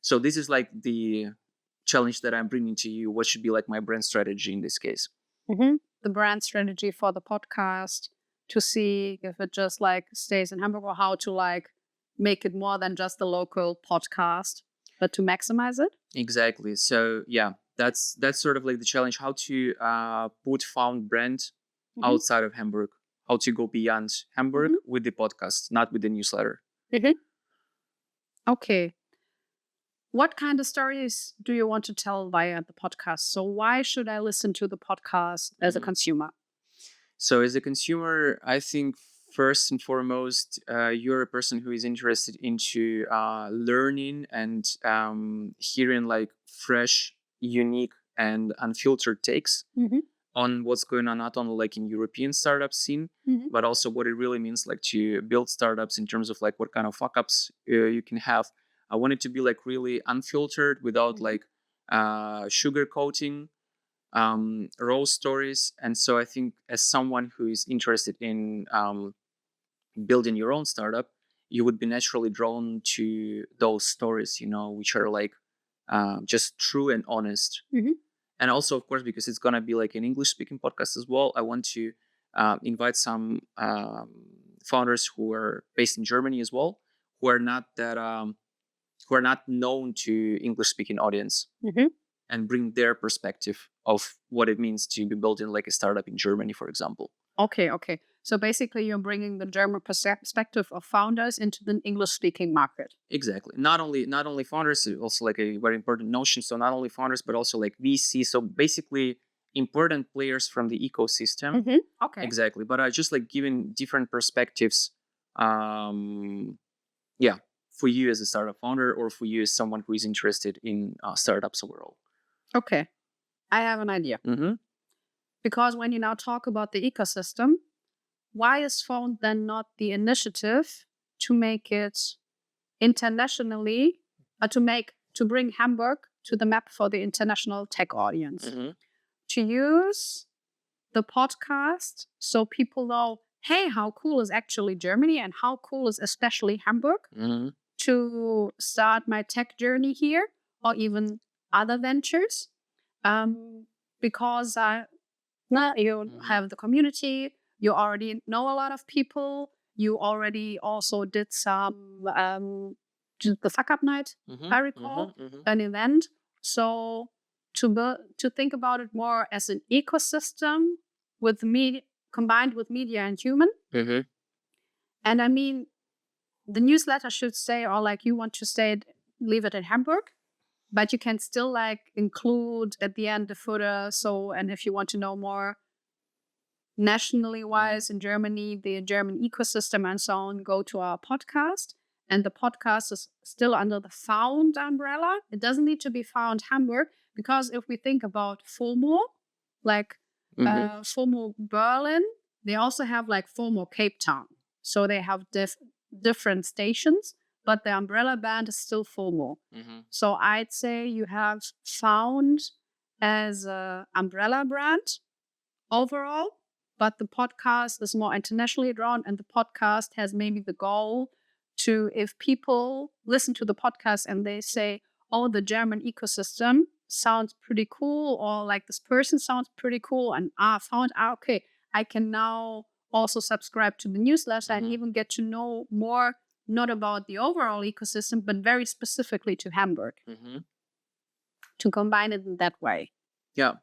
So this is like the challenge that I'm bringing to you. What should be like my brand strategy in this case? The brand strategy for the podcast, to see if it just like stays in Hamburg, or how to like make it more than just a local podcast, but to maximize it. Exactly. So yeah, that's sort of like the challenge, how to put Found brand outside of Hamburg, how to go beyond Hamburg with the podcast, not with the newsletter. Okay. what kind of stories do you want to tell via the podcast? So why should I listen to the podcast as a consumer? So as a consumer, I think first and foremost, you're a person who is interested into learning and hearing like fresh, unique, and unfiltered takes on what's going on, not only like in European startup scene, but also what it really means like to build startups in terms of like what kind of fuck ups you can have. I want it to be like really unfiltered without like sugar coating, raw stories. And so I think as someone who is interested in building your own startup, you would be naturally drawn to those stories, which are like just true and honest. And also, of course, because it's gonna be like an English-speaking podcast as well, I want to invite some founders who are based in Germany as well, who are not known to English-speaking audience, and bring their perspective of what it means to be building like a startup in Germany, for example. Okay. So basically, you're bringing the German perspective of founders into the English-speaking market. Exactly. Not only founders, also like a very important notion. So not only founders, but also like VC. So basically, important players from the ecosystem. Okay. Exactly. But I just like giving different perspectives. For you as a startup founder, or for you as someone who is interested in startups overall. Okay. I have an idea. Because when you now talk about the ecosystem, why is Found then not the initiative to make it internationally, to bring Hamburg to the map for the international tech audience? To use the podcast so people know, hey, how cool is actually Germany and how cool is especially Hamburg to start my tech journey here, or even other ventures. Because you have the community, you already know a lot of people, you already also did some the fuck up night, I recall, an event. So to think about it more as an ecosystem with combined with media and human. And I mean, the newsletter should say, or like you want to leave it in Hamburg, but you can still like include at the end the footer. So, and if you want to know more nationally wise in Germany, the German ecosystem and so on, go to our podcast. And the podcast is still under the Found umbrella. It doesn't need to be Found Hamburg, because if we think about FOMO, like FOMO Berlin, they also have like FOMO Cape Town. So they have different stations, but the umbrella band is still FOMO. So I'd say you have Found as an umbrella brand overall, but the podcast is more internationally drawn, and the podcast has maybe the goal to, if people listen to the podcast and they say, oh, the German ecosystem sounds pretty cool, or like this person sounds pretty cool, and okay, I can now also subscribe to the newsletter and even get to know more, not about the overall ecosystem, but very specifically to Hamburg. To combine it in that way. Yeah.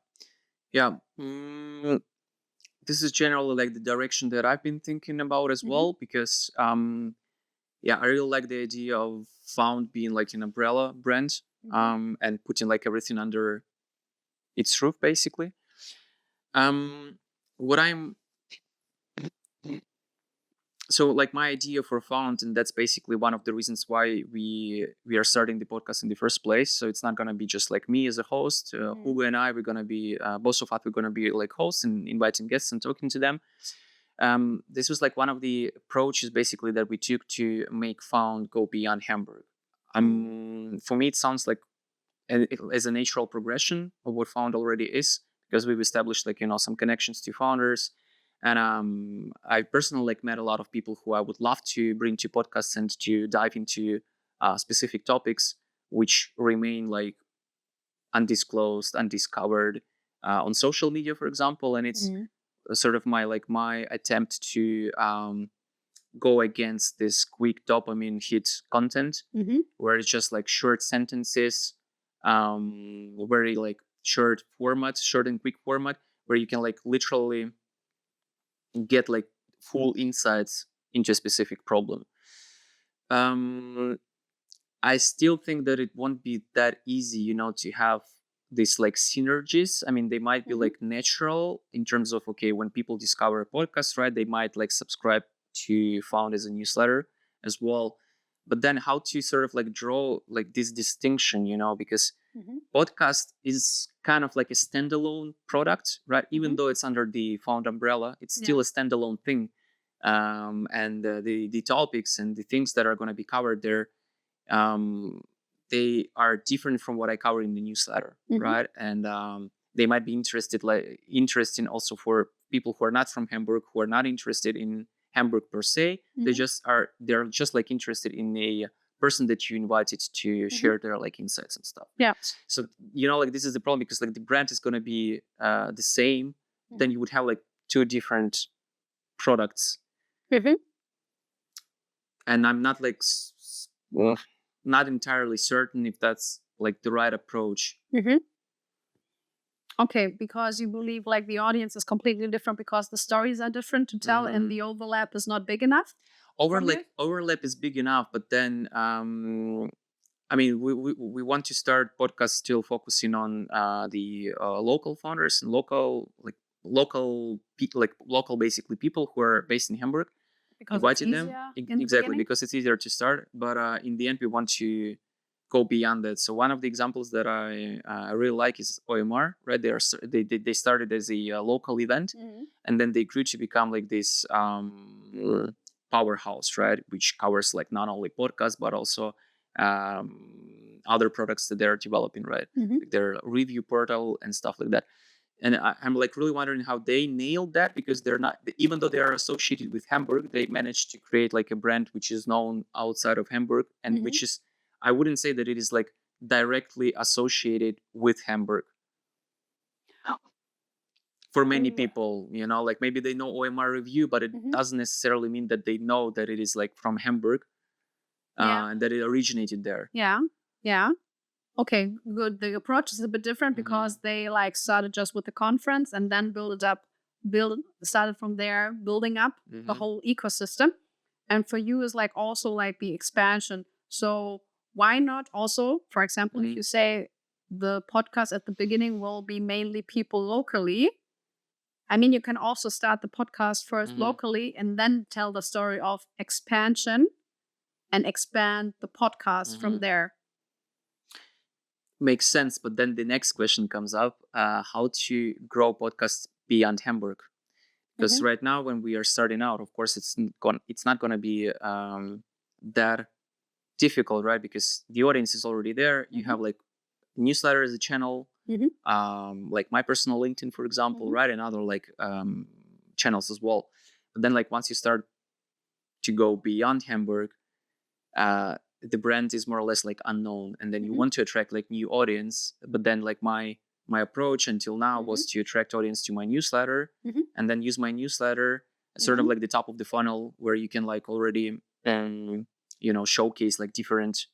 This is generally like the direction that I've been thinking about as well, because I really like the idea of Found being like an umbrella brand, and putting like everything under its roof, basically. So like my idea for Found, and that's basically one of the reasons why we are starting the podcast in the first place. So it's not gonna be just like me as a host. Hugo and I, we're gonna be both of us. We're gonna be like hosts and inviting guests and talking to them. This was like one of the approaches basically that we took to make Found go beyond Hamburg. For me, it sounds like as a natural progression of what Found already is, because we've established like some connections to founders. And I personally like met a lot of people who I would love to bring to podcasts and to dive into specific topics which remain like undisclosed, undiscovered on social media, for example. And it's sort of my attempt to go against this quick dopamine hit content, where it's just like short sentences, very like short and quick format, where you can like literally get like full insights into a specific problem. I still think that it won't be that easy, to have these like synergies. I mean, they might be like natural in terms of, okay, when people discover a podcast, right, they might like subscribe to Found as a newsletter as well. But then how to sort of like draw like this distinction, because podcast is kind of like a standalone product, right? Even though it's under the Found umbrella, it's still a standalone thing. And the topics and the things that are going to be covered there, they are different from what I cover in the newsletter, right? And they might be interesting also for people who are not from Hamburg, who are not interested in Hamburg per se. They're just like interested in a person that you invited to share their like insights and stuff. Yeah. So like this is the problem, because like the brand is going to be the same. Then you would have like two different products. And I'm not like not entirely certain if that's like the right approach. Okay, because you believe like the audience is completely different because the stories are different to tell and the overlap is not big enough? Overlap is big enough, but then I mean, we want to start podcasts still focusing on the local founders and local basically people who are based in Hamburg. Because Invited it's them easier exactly because it's easier to start. But in the end, we want to go beyond that. So one of the examples that I really like is OMR. Right, they started as a local event, and then they grew to become like this powerhouse, right, which covers like not only podcasts but also other products that they're developing, right, like their review portal and stuff like that. And I'm like really wondering how they nailed that, because they're not, even though they are associated with Hamburg, they managed to create like a brand which is known outside of Hamburg, and which is, I wouldn't say that it is like directly associated with Hamburg. For many people, like maybe they know OMR review, but it doesn't necessarily mean that they know that it is like from Hamburg and that it originated there. Yeah. Okay, good. The approach is a bit different because they like started just with the conference and then started from there, building up the whole ecosystem. And for you is like also like the expansion. So why not also, for example, if you say the podcast at the beginning will be mainly people locally, I mean, you can also start the podcast first locally and then tell the story of expansion and expand the podcast from there. Makes sense, but then the next question comes up: how to grow podcasts beyond Hamburg? Because right now, when we are starting out, of course, it's not going to be that difficult, right? Because the audience is already there. You have like newsletter as a channel, like my personal LinkedIn, for example, right, and other like channels as well. But then, like once you start to go beyond Hamburg, the brand is more or less like unknown, and then you want to attract like new audience. But then like my approach until now was to attract audience to my newsletter, and then use my newsletter as sort of like the top of the funnel, where you can like already showcase like different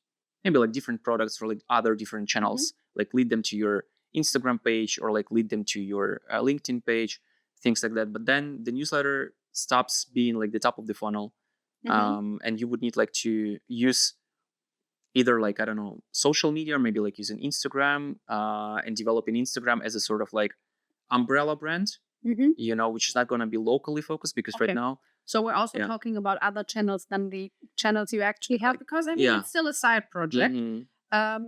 products for like other different channels, like lead them to your Instagram page or like lead them to your LinkedIn page, things like that. But then the newsletter stops being like the top of the funnel, and you would need like to use either like, I don't know, social media, or maybe like using Instagram and developing Instagram as a sort of like umbrella brand, which is not going to be locally focused, because right now. So we're also talking about other channels than the channels you actually have, because I mean, it's still a side project. I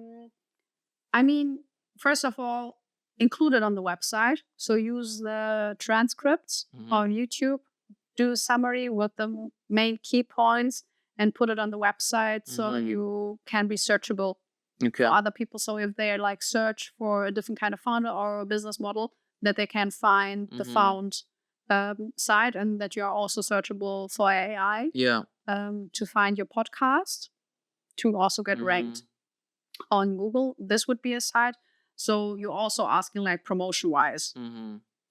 mean, first of all, include it on the website. So use the transcripts on YouTube, do a summary with the main key points, and put it on the website so you can be searchable for other people. So if they like search for a different kind of founder or a business model, that they can find the Found site, and that you are also searchable for AI to find your podcast, to also get ranked on Google. This would be a site. So you're also asking like promotion wise.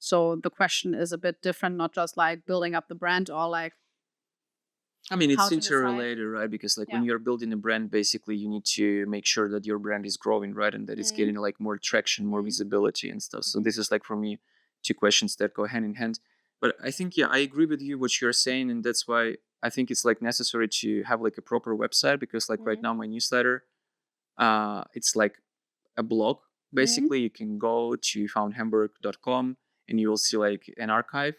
So the question is a bit different, not just like building up the brand or like, I mean, it's interrelated, right? Because like when you're building a brand, basically you need to make sure that your brand is growing, right? And that it's getting like more traction, more visibility and stuff. So this is like, for me, two questions that go hand in hand. But I think, I agree with you what you're saying. And that's why I think it's like necessary to have like a proper website, because like right now my newsletter It's like a blog. Basically, you can go to foundhamburg.com and you will see like an archive,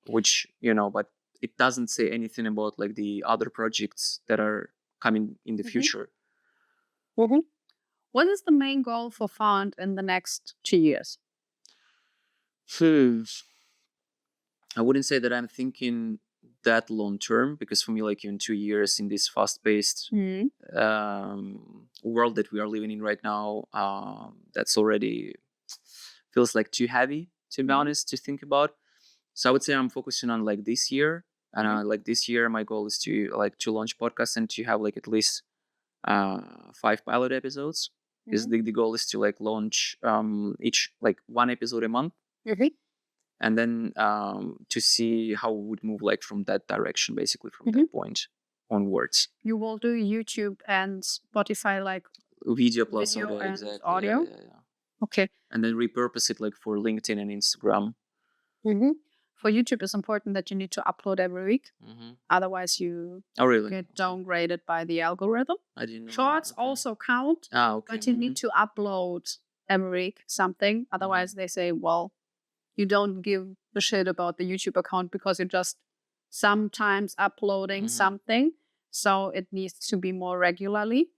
which, but it doesn't say anything about like the other projects that are coming in the future. What is the main goal for Found in the next 2 years? I wouldn't say that I'm thinking that long term, because for me, like in 2 years in this fast-paced world that we are living in right now, that's already feels like too heavy, to be honest, to think about. So I would say I'm focusing on like this year, and like this year my goal is to launch podcasts and to have like at least 5 pilot episodes, because the goal is to like launch each like 1 episode a month. And then to see how we would move like from that direction, basically from that point onwards. You will do YouTube and Spotify like video plus video audio, and exactly. audio? Yeah. Okay. And then repurpose it like for LinkedIn and Instagram. For YouTube, it's important that you need to upload every week. Otherwise, you get downgraded by the algorithm. I didn't know. Shorts also count, but you need to upload every week something. Otherwise, they say, well, you don't give a shit about the YouTube account because you're just sometimes uploading something. So it needs to be more regularly,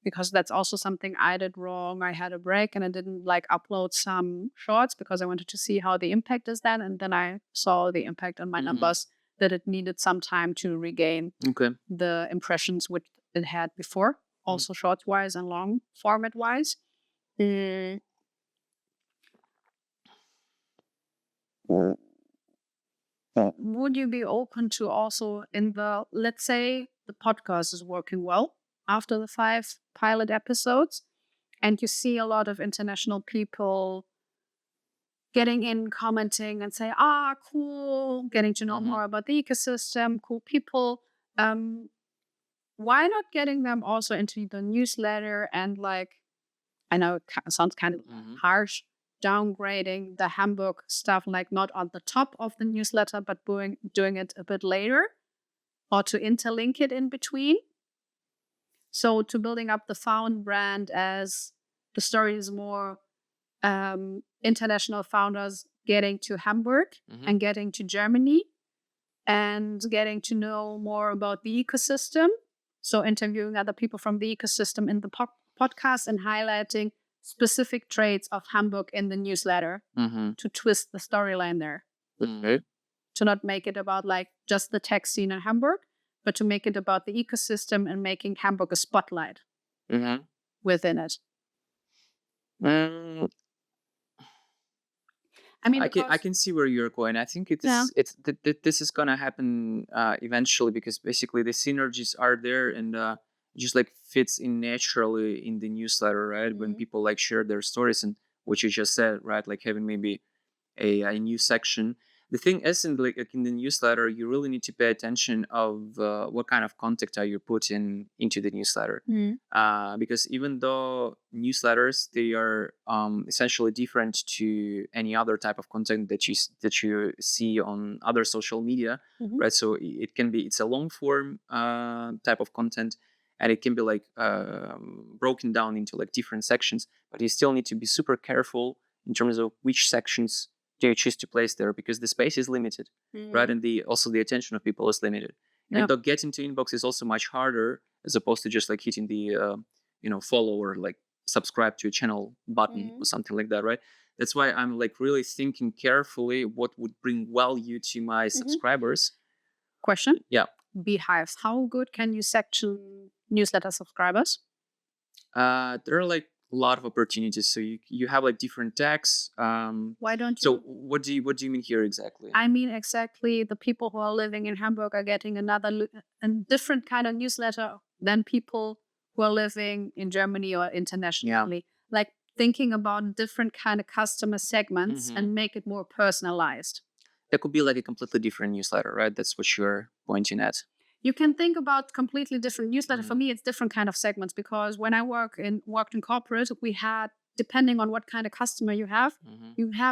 because that's also something I did wrong. I had a break and I didn't like upload some shorts because I wanted to see how the impact is then. And then I saw the impact on my numbers, that it needed some time to regain the impressions which it had before, also short wise and long format wise. Would you be open to also let's say the podcast is working well after the 5 pilot episodes and you see a lot of international people getting in, commenting and say, cool, getting to know more about the ecosystem, cool people. Why not getting them also into the newsletter and like, I know it sounds kind of harsh, downgrading the Hamburg stuff, like not on the top of the newsletter, but doing it a bit later, or to interlink it in between. So to building up the Found brand as the story is more international founders getting to Hamburg and getting to Germany and getting to know more about the ecosystem. So interviewing other people from the ecosystem in the podcast and highlighting specific traits of Hamburg in the newsletter to twist the storyline there. To not make it about like just the tech scene in Hamburg, but to make it about the ecosystem and making Hamburg a spotlight within it. I mean, I can see where you're going. I think this is gonna happen eventually, because basically the synergies are there and just like fits in naturally in the newsletter, right? When people like share their stories and what you just said, right? Like having maybe a new section. The thing is, in the newsletter, you really need to pay attention of what kind of content are you putting into the newsletter, because even though newsletters, they are essentially different to any other type of content that you see on other social media, right? So it's a long form type of content, and it can be like broken down into like different sections, but you still need to be super careful in terms of which sections do you choose to place there, because the space is limited, right? And also the attention of people is limited. And though getting to inbox is also much harder, as opposed to just like hitting the follow or like subscribe to a channel button or something like that, right? That's why I'm like really thinking carefully what would bring value to my subscribers. Question? Yeah. Beehives. How good can you section newsletter subscribers? There are like a lot of opportunities. So you have like different tags. Why don't you? So what do you mean here exactly? I mean exactly the people who are living in Hamburg are getting a different kind of newsletter than people who are living in Germany or internationally. Like thinking about different kind of customer segments and make it more personalized. That could be like a completely different newsletter, right? That's what you're pointing at. You can think about completely different newsletter. For me, it's different kind of segments, because when I worked in corporate, we had, depending on what kind of customer you have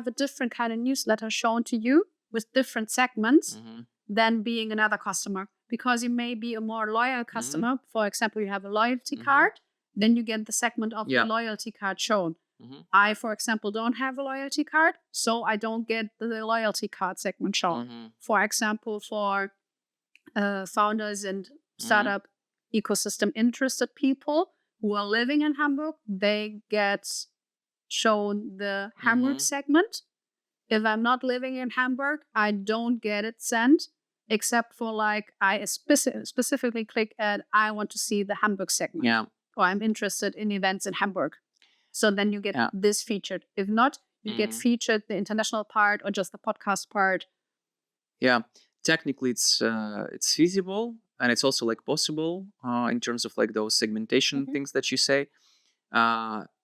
a different kind of newsletter shown to you with different segments than being another customer, because you may be a more loyal customer. For example, you have a loyalty card then you get the segment of Yeah. the loyalty card shown. Mhm. I, for example, don't have a loyalty card, so I don't get the loyalty card segment shown. Mhm. For example, for founders and startup ecosystem interested people who are living in Hamburg, they get shown the Hamburg segment. If I'm not living in Hamburg, I don't get it sent, except for like I specifically click at I want to see the Hamburg segment. Yeah. Or I'm interested in events in Hamburg. So then you get Yeah. this featured. If not, you get featured the international part or just the podcast part. Yeah, technically it's feasible, and it's also like possible in terms of like those segmentation things that you say.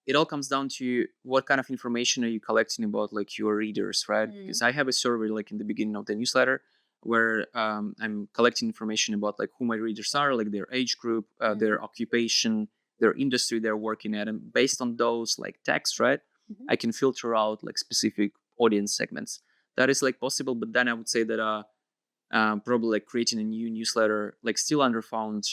It all comes down to what kind of information are you collecting about like your readers, right? Because I have a survey like in the beginning of the newsletter where I'm collecting information about like who my readers are, like their age group, their occupation, their industry they're working at, and based on those like tags, right, I can filter out like specific audience segments. That is like possible, but then I would say that probably like creating a new newsletter, like still under Found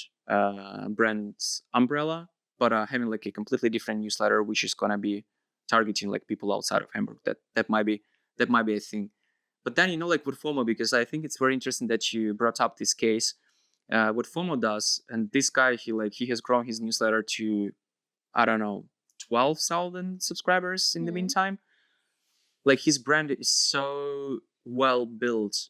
brand's umbrella, but having like a completely different newsletter, which is gonna be targeting like people outside of Hamburg. That might be a thing. But then like with FOMO, because I think it's very interesting that you brought up this case. What FOMO does, and this guy he has grown his newsletter to, I don't know, 12,000 subscribers in the meantime. Like his brand is so well built,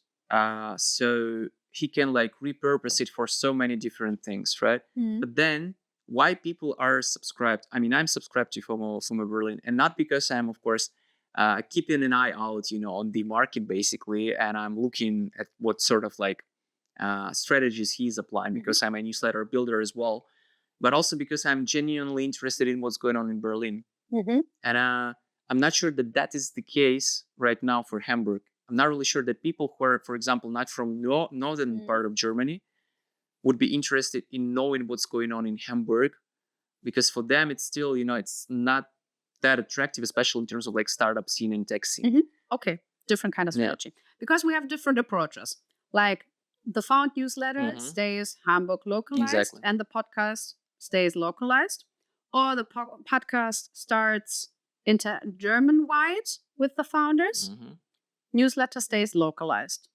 so he can like repurpose it for so many different things, right? But then why people are subscribed? I mean, I'm subscribed to FOMO Berlin, and not because I'm, of course, keeping an eye out, on the market basically, and I'm looking at what sort of like strategies he's applying, because I'm a newsletter builder as well, but also because I'm genuinely interested in what's going on in Berlin. And I'm not sure that is the case right now for Hamburg. I'm not really sure that people who are, for example, not from northern part of Germany would be interested in knowing what's going on in Hamburg, because for them it's still, it's not that attractive, especially in terms of like startup scene and tech scene. Okay, different kind of strategy. Because we have different approaches. Like the Found newsletter stays Hamburg localized, and the podcast stays localized, or the podcast starts German-wide with the founders. Newsletter stays localized.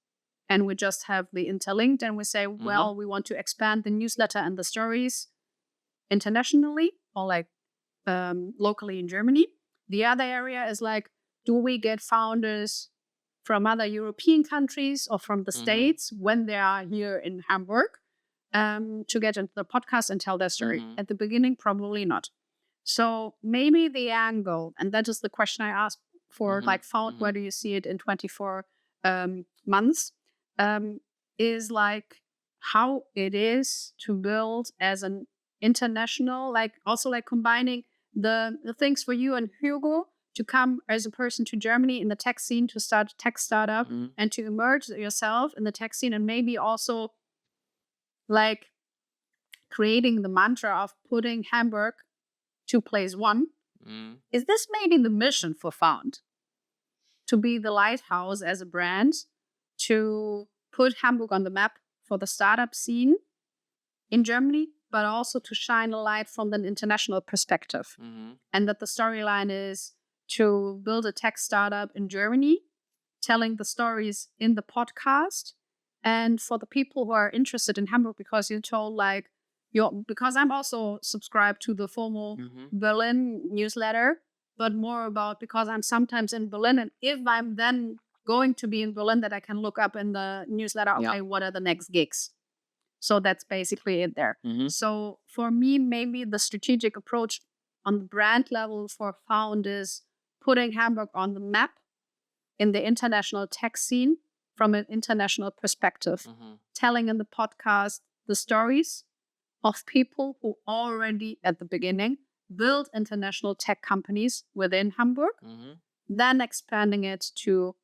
And we just have the interlinked, and we say, well, we want to expand the newsletter and the stories internationally, or like locally in Germany. The other area is like, do we get founders from other European countries or from the States when they are here in Hamburg to get into the podcast and tell their story? At the beginning, probably not. So maybe the angle, and that is the question I asked for, like Found, where do you see it in 24 months, is like how it is to build as an international, like also like combining the things for you and Hugo to come as a person to Germany in the tech scene to start a tech startup and to emerge yourself in the tech scene, and maybe also like creating the mantra of putting Hamburg to place one. Is this maybe the mission for Found? To be the lighthouse as a brand, to put Hamburg on the map for the startup scene in Germany, but also to shine a light from an international perspective. And that the storyline is to build a tech startup in Germany, telling the stories in the podcast. And for the people who are interested in Hamburg, because you told like, because I'm also subscribed to the FOMO Berlin newsletter, but more about because I'm sometimes in Berlin, and if I'm then going to be in Berlin, that I can look up in the newsletter, okay, what are the next gigs? So that's basically it there. So for me, maybe the strategic approach on the brand level for Found is putting Hamburg on the map in the international tech scene from an international perspective, telling in the podcast the stories of people who already at the beginning build international tech companies within Hamburg, then expanding it to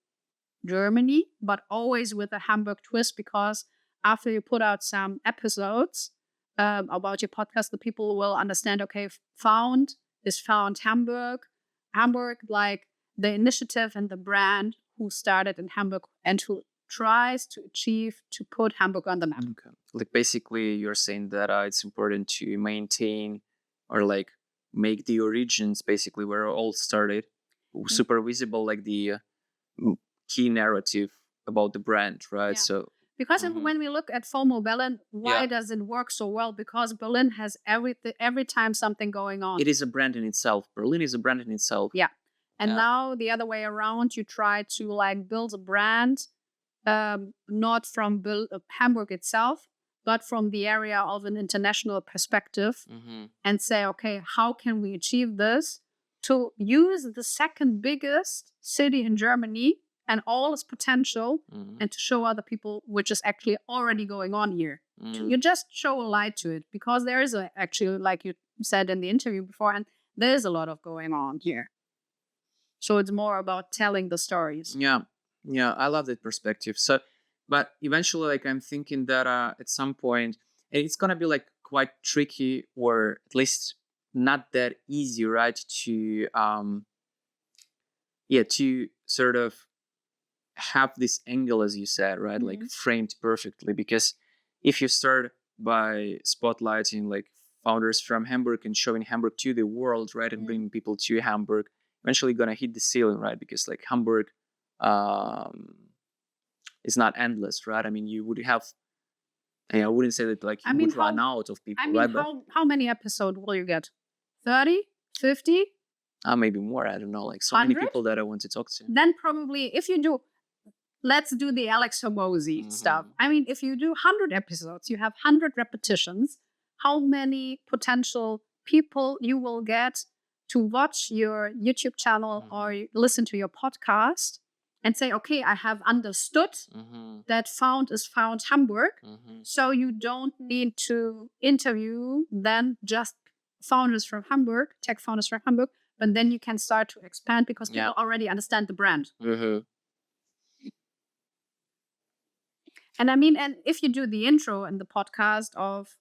Germany, but always with a Hamburg twist, because after you put out some episodes about your podcast, the people will understand, okay, Found is Found Hamburg. Hamburg, like the initiative and the brand who started in Hamburg and who tries to achieve to put Hamburg on the map. Okay. Like basically you're saying that it's important to maintain or like make the origins basically where it all started super visible, like the key narrative about the brand, right? Yeah. So because when we look at FOMO Berlin, why does it work so well? Because Berlin has every time something going on. it is a brand in itself. Berlin is a brand in itself. Yeah. And now the other way around, you try to like build a brand, not from Hamburg itself, but from the area of an international perspective, and say, okay, how can we achieve this to use the second biggest city in Germany and all its potential, and to show other people which is actually already going on here. You just show a light to it, because there is actually, like you said in the interview beforehand, there is a lot of going on here. So it's more about telling the stories. Yeah, I love that perspective. So, but eventually, like I'm thinking that at some point, and it's gonna be like quite tricky, or at least not that easy, right? To to sort of have this angle, as you said, right? Like framed perfectly. Because if you start by spotlighting like founders from Hamburg and showing Hamburg to the world, right, and bringing people to Hamburg, eventually gonna hit the ceiling, right? Because like Hamburg is not endless, right? I mean, you would have, I wouldn't say that like you would run out of people, right? How many episodes will you get? 30? 50? Maybe more. I don't know. Like so 100? Many people that I want to talk to. Then probably if you do, let's do the Alex Hormozy stuff. I mean, if you do 100 episodes, you have 100 repetitions. How many potential people you will get to watch your YouTube channel or listen to your podcast and say, okay, I have understood that Found is Found Hamburg. So you don't need to interview then just founders from Hamburg, tech founders from Hamburg, but then you can start to expand because people already understand the brand. And I mean, and if you do the intro in the podcast of,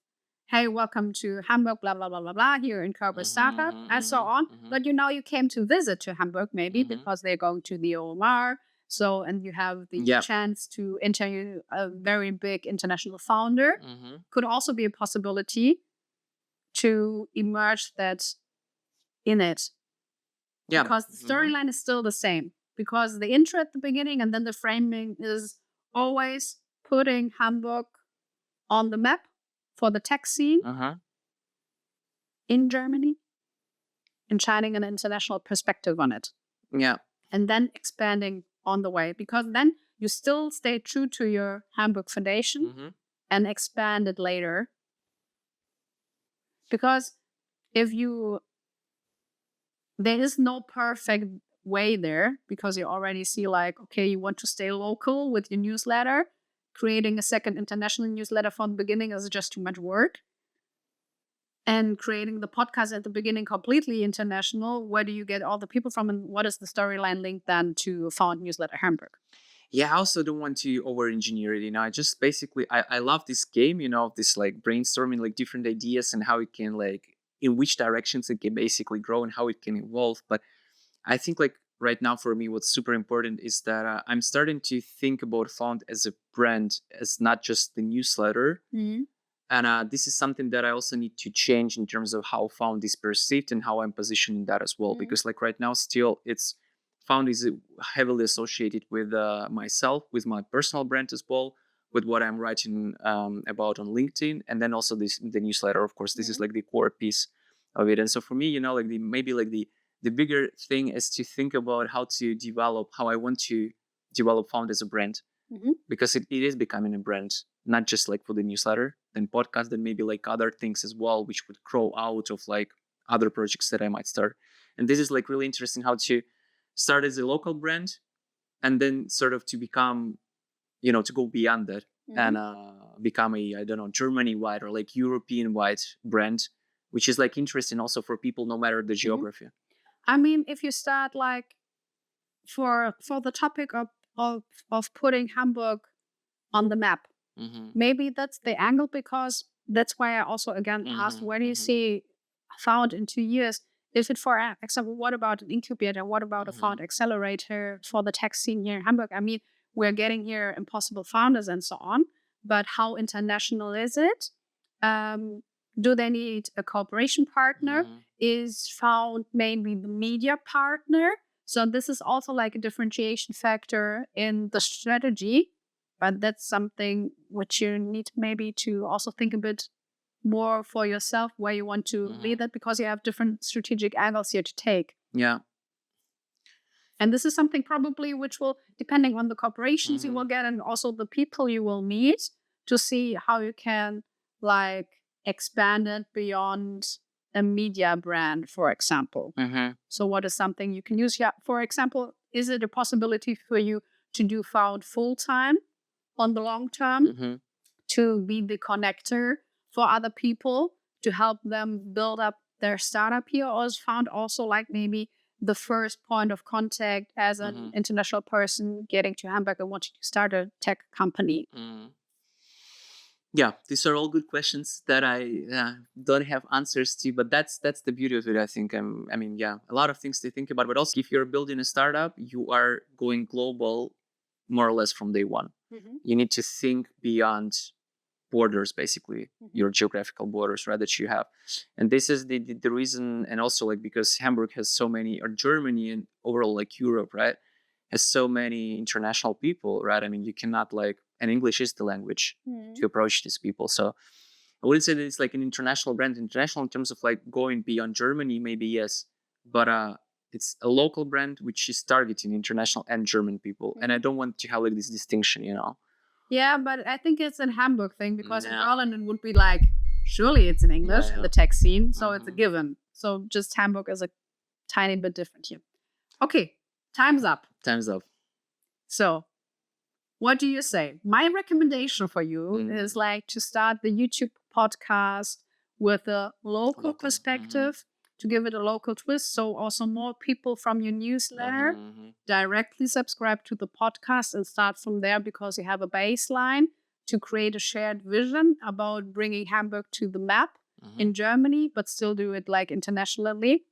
hey, welcome to Hamburg, blah, blah, blah, blah, blah, here in Körber Startup, and so on. But you came to visit to Hamburg, maybe because they're going to the OMR. So, and you have the chance to interview a very big international founder. Could also be a possibility to emerge that in it. Yeah. Because the storyline is still the same. Because the intro at the beginning and then the framing is always putting Hamburg on the map for the tech scene in Germany and shining an international perspective on it. Yeah. And then expanding on the way, because then you still stay true to your Hamburg foundation and expand it later. Because there is no perfect way there, because you already see like, okay, you want to stay local with your newsletter. Creating a second international newsletter from the beginning is just too much work. And creating the podcast at the beginning completely international, where do you get all the people from, and what is the storyline link then to Found Newsletter Hamburg? Yeah, I also don't want to over-engineer it, I just basically, I love this game, this like brainstorming like different ideas and how it can like, in which directions it can basically grow and how it can evolve. But I think like right now for me, what's super important is that I'm starting to think about Found as a brand, as not just the newsletter. And this is something that I also need to change in terms of how Found is perceived and how I'm positioning that as well. Because like right now, still Found is heavily associated with myself, with my personal brand as well, with what I'm writing about on LinkedIn, and then also the newsletter. Of course, this is like the core piece of it. And so for me, like the bigger thing is to think about how I want to develop Found as a brand, because it is becoming a brand, not just like for the newsletter, then podcast, then maybe like other things as well, which would grow out of like other projects that I might start. And this is like really interesting, how to start as a local brand and then sort of to become, to go beyond that and become a, Germany-wide or like European-wide brand, which is like interesting also for people, no matter the geography. I mean, if you start like for the topic of putting Hamburg on the map, maybe that's the angle, because that's why I also again asked, where do you see Found in 2 years? Is it, for example, what about an incubator? What about a Found accelerator for the tech scene here in Hamburg? I mean, we're getting here impossible founders and so on, but how international is it? Do they need a cooperation partner? Is Found mainly the media partner? So this is also like a differentiation factor in the strategy, but that's something which you need maybe to also think a bit more for yourself where you want to lead that, because you have different strategic angles here to take. Yeah. And this is something probably which will, depending on the corporations you will get and also the people you will meet, to see how you can like expand it beyond a media brand, for example. So what is something you can use here? For example, is it a possibility for you to do Found full-time on the long term, to be the connector for other people, to help them build up their startup here? Or is Found also like maybe the first point of contact as an international person getting to Hamburg and wanting to start a tech company? Yeah, these are all good questions that I don't have answers to, but that's the beauty of it. I think. I mean, yeah, a lot of things to think about. But also, if you're building a startup, you are going global, more or less from day one. You need to think beyond borders, basically your geographical borders, right, that you have. And this is the reason, and also like because Hamburg has so many, or Germany and overall like Europe, right, has so many international people, right? I mean, you cannot like, and English is the language to approach these people. So I wouldn't say that it's like an international brand. International in terms of like going beyond Germany, maybe yes, but it's a local brand which is targeting international and German people. And I don't want to have like this distinction, you know. Yeah, but I think it's a Hamburg thing, because in Berlin it would be like, surely it's in English, the tech scene, so it's a given. So just Hamburg is a tiny bit different here. Okay, time's up. Time's up. So what do you say? My recommendation for you is like to start the YouTube podcast with a local perspective, to give it a local twist. So also more people from your newsletter directly subscribe to the podcast and start from there, because you have a baseline to create a shared vision about bringing Hamburg to the map in Germany, but still do it like internationally.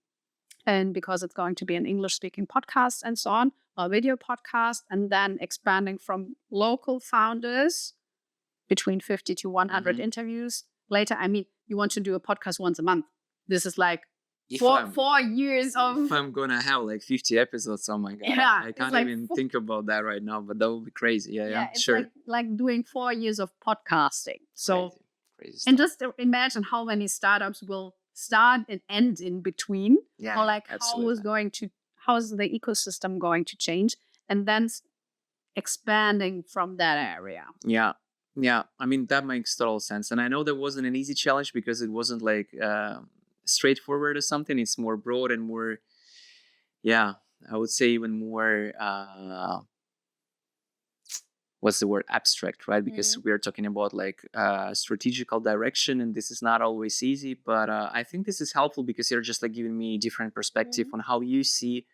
And because it's going to be an English speaking podcast and so on, a video podcast, and then expanding from local founders between 50 to 100 interviews later. I mean, you want to do a podcast once a month. This is like 4 years of... If I'm going to have like 50 episodes, oh my God. Yeah, I can't like even think about that right now, but that would be crazy. Yeah, it's sure. like doing 4 years of podcasting. So, crazy and just imagine how many startups will start and end in between. Yeah, or like absolutely. how is the ecosystem going to change, and then expanding from that area. Yeah. I mean, that makes total sense. And I know that wasn't an easy challenge, because it wasn't like straightforward or something. It's more broad and more, I would say even more, what's the word, abstract, right? Because we're talking about like strategical direction, and this is not always easy, but I think this is helpful, because you're just like giving me a different perspective on how you see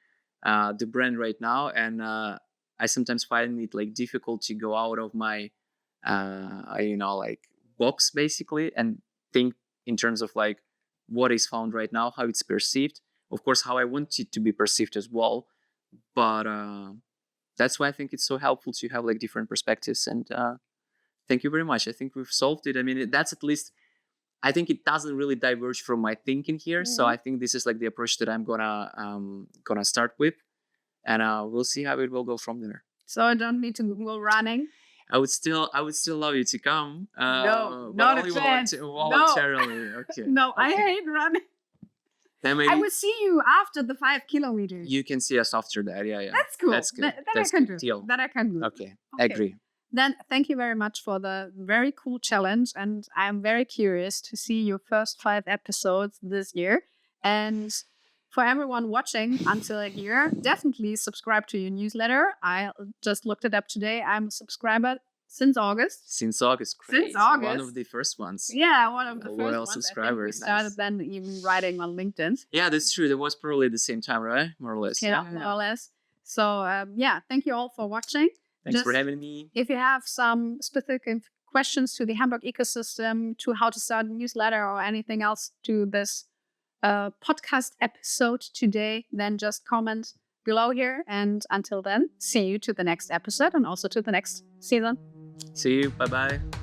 the brand right now. And I sometimes find it like difficult to go out of my like box, basically, and think in terms of like what is Found right now, how it's perceived, of course how I want it to be perceived as well. But that's why I think it's so helpful to have like different perspectives. And thank you very much. I think we've solved it. I mean, that's at least, I think it doesn't really diverge from my thinking here. So I think this is like the approach that I'm gonna start with, and we'll see how it will go from there. So I don't need to go running. I would still love you to come. No, not a chance. Voluntarily. No. Okay. No, okay. I hate running. Then maybe I will see you after the 5 kilometers. You can see us after that. Yeah. That's cool. That's good. That That's I can good. do. Deal. That I can do. Okay. Agree. Then thank you very much for the very cool challenge. And I'm very curious to see your first 5 episodes this year. And for everyone watching until a year, definitely subscribe to your newsletter. I just looked it up today. I'm a subscriber since August. Since August. Great. Since August. One of the first ones. Yeah, one of the first Loyal ones. subscribers. I think we started then even writing on LinkedIn. Yeah, that's true. That was probably at the same time, right? More or less. Yeah, more or less. So, thank you all for watching. Thanks for having me. If you have some specific questions to the Hamburg ecosystem, to how to start a newsletter, or anything else to this podcast episode today, then just comment below here. And until then, see you to the next episode and also to the next season. See you. Bye-bye.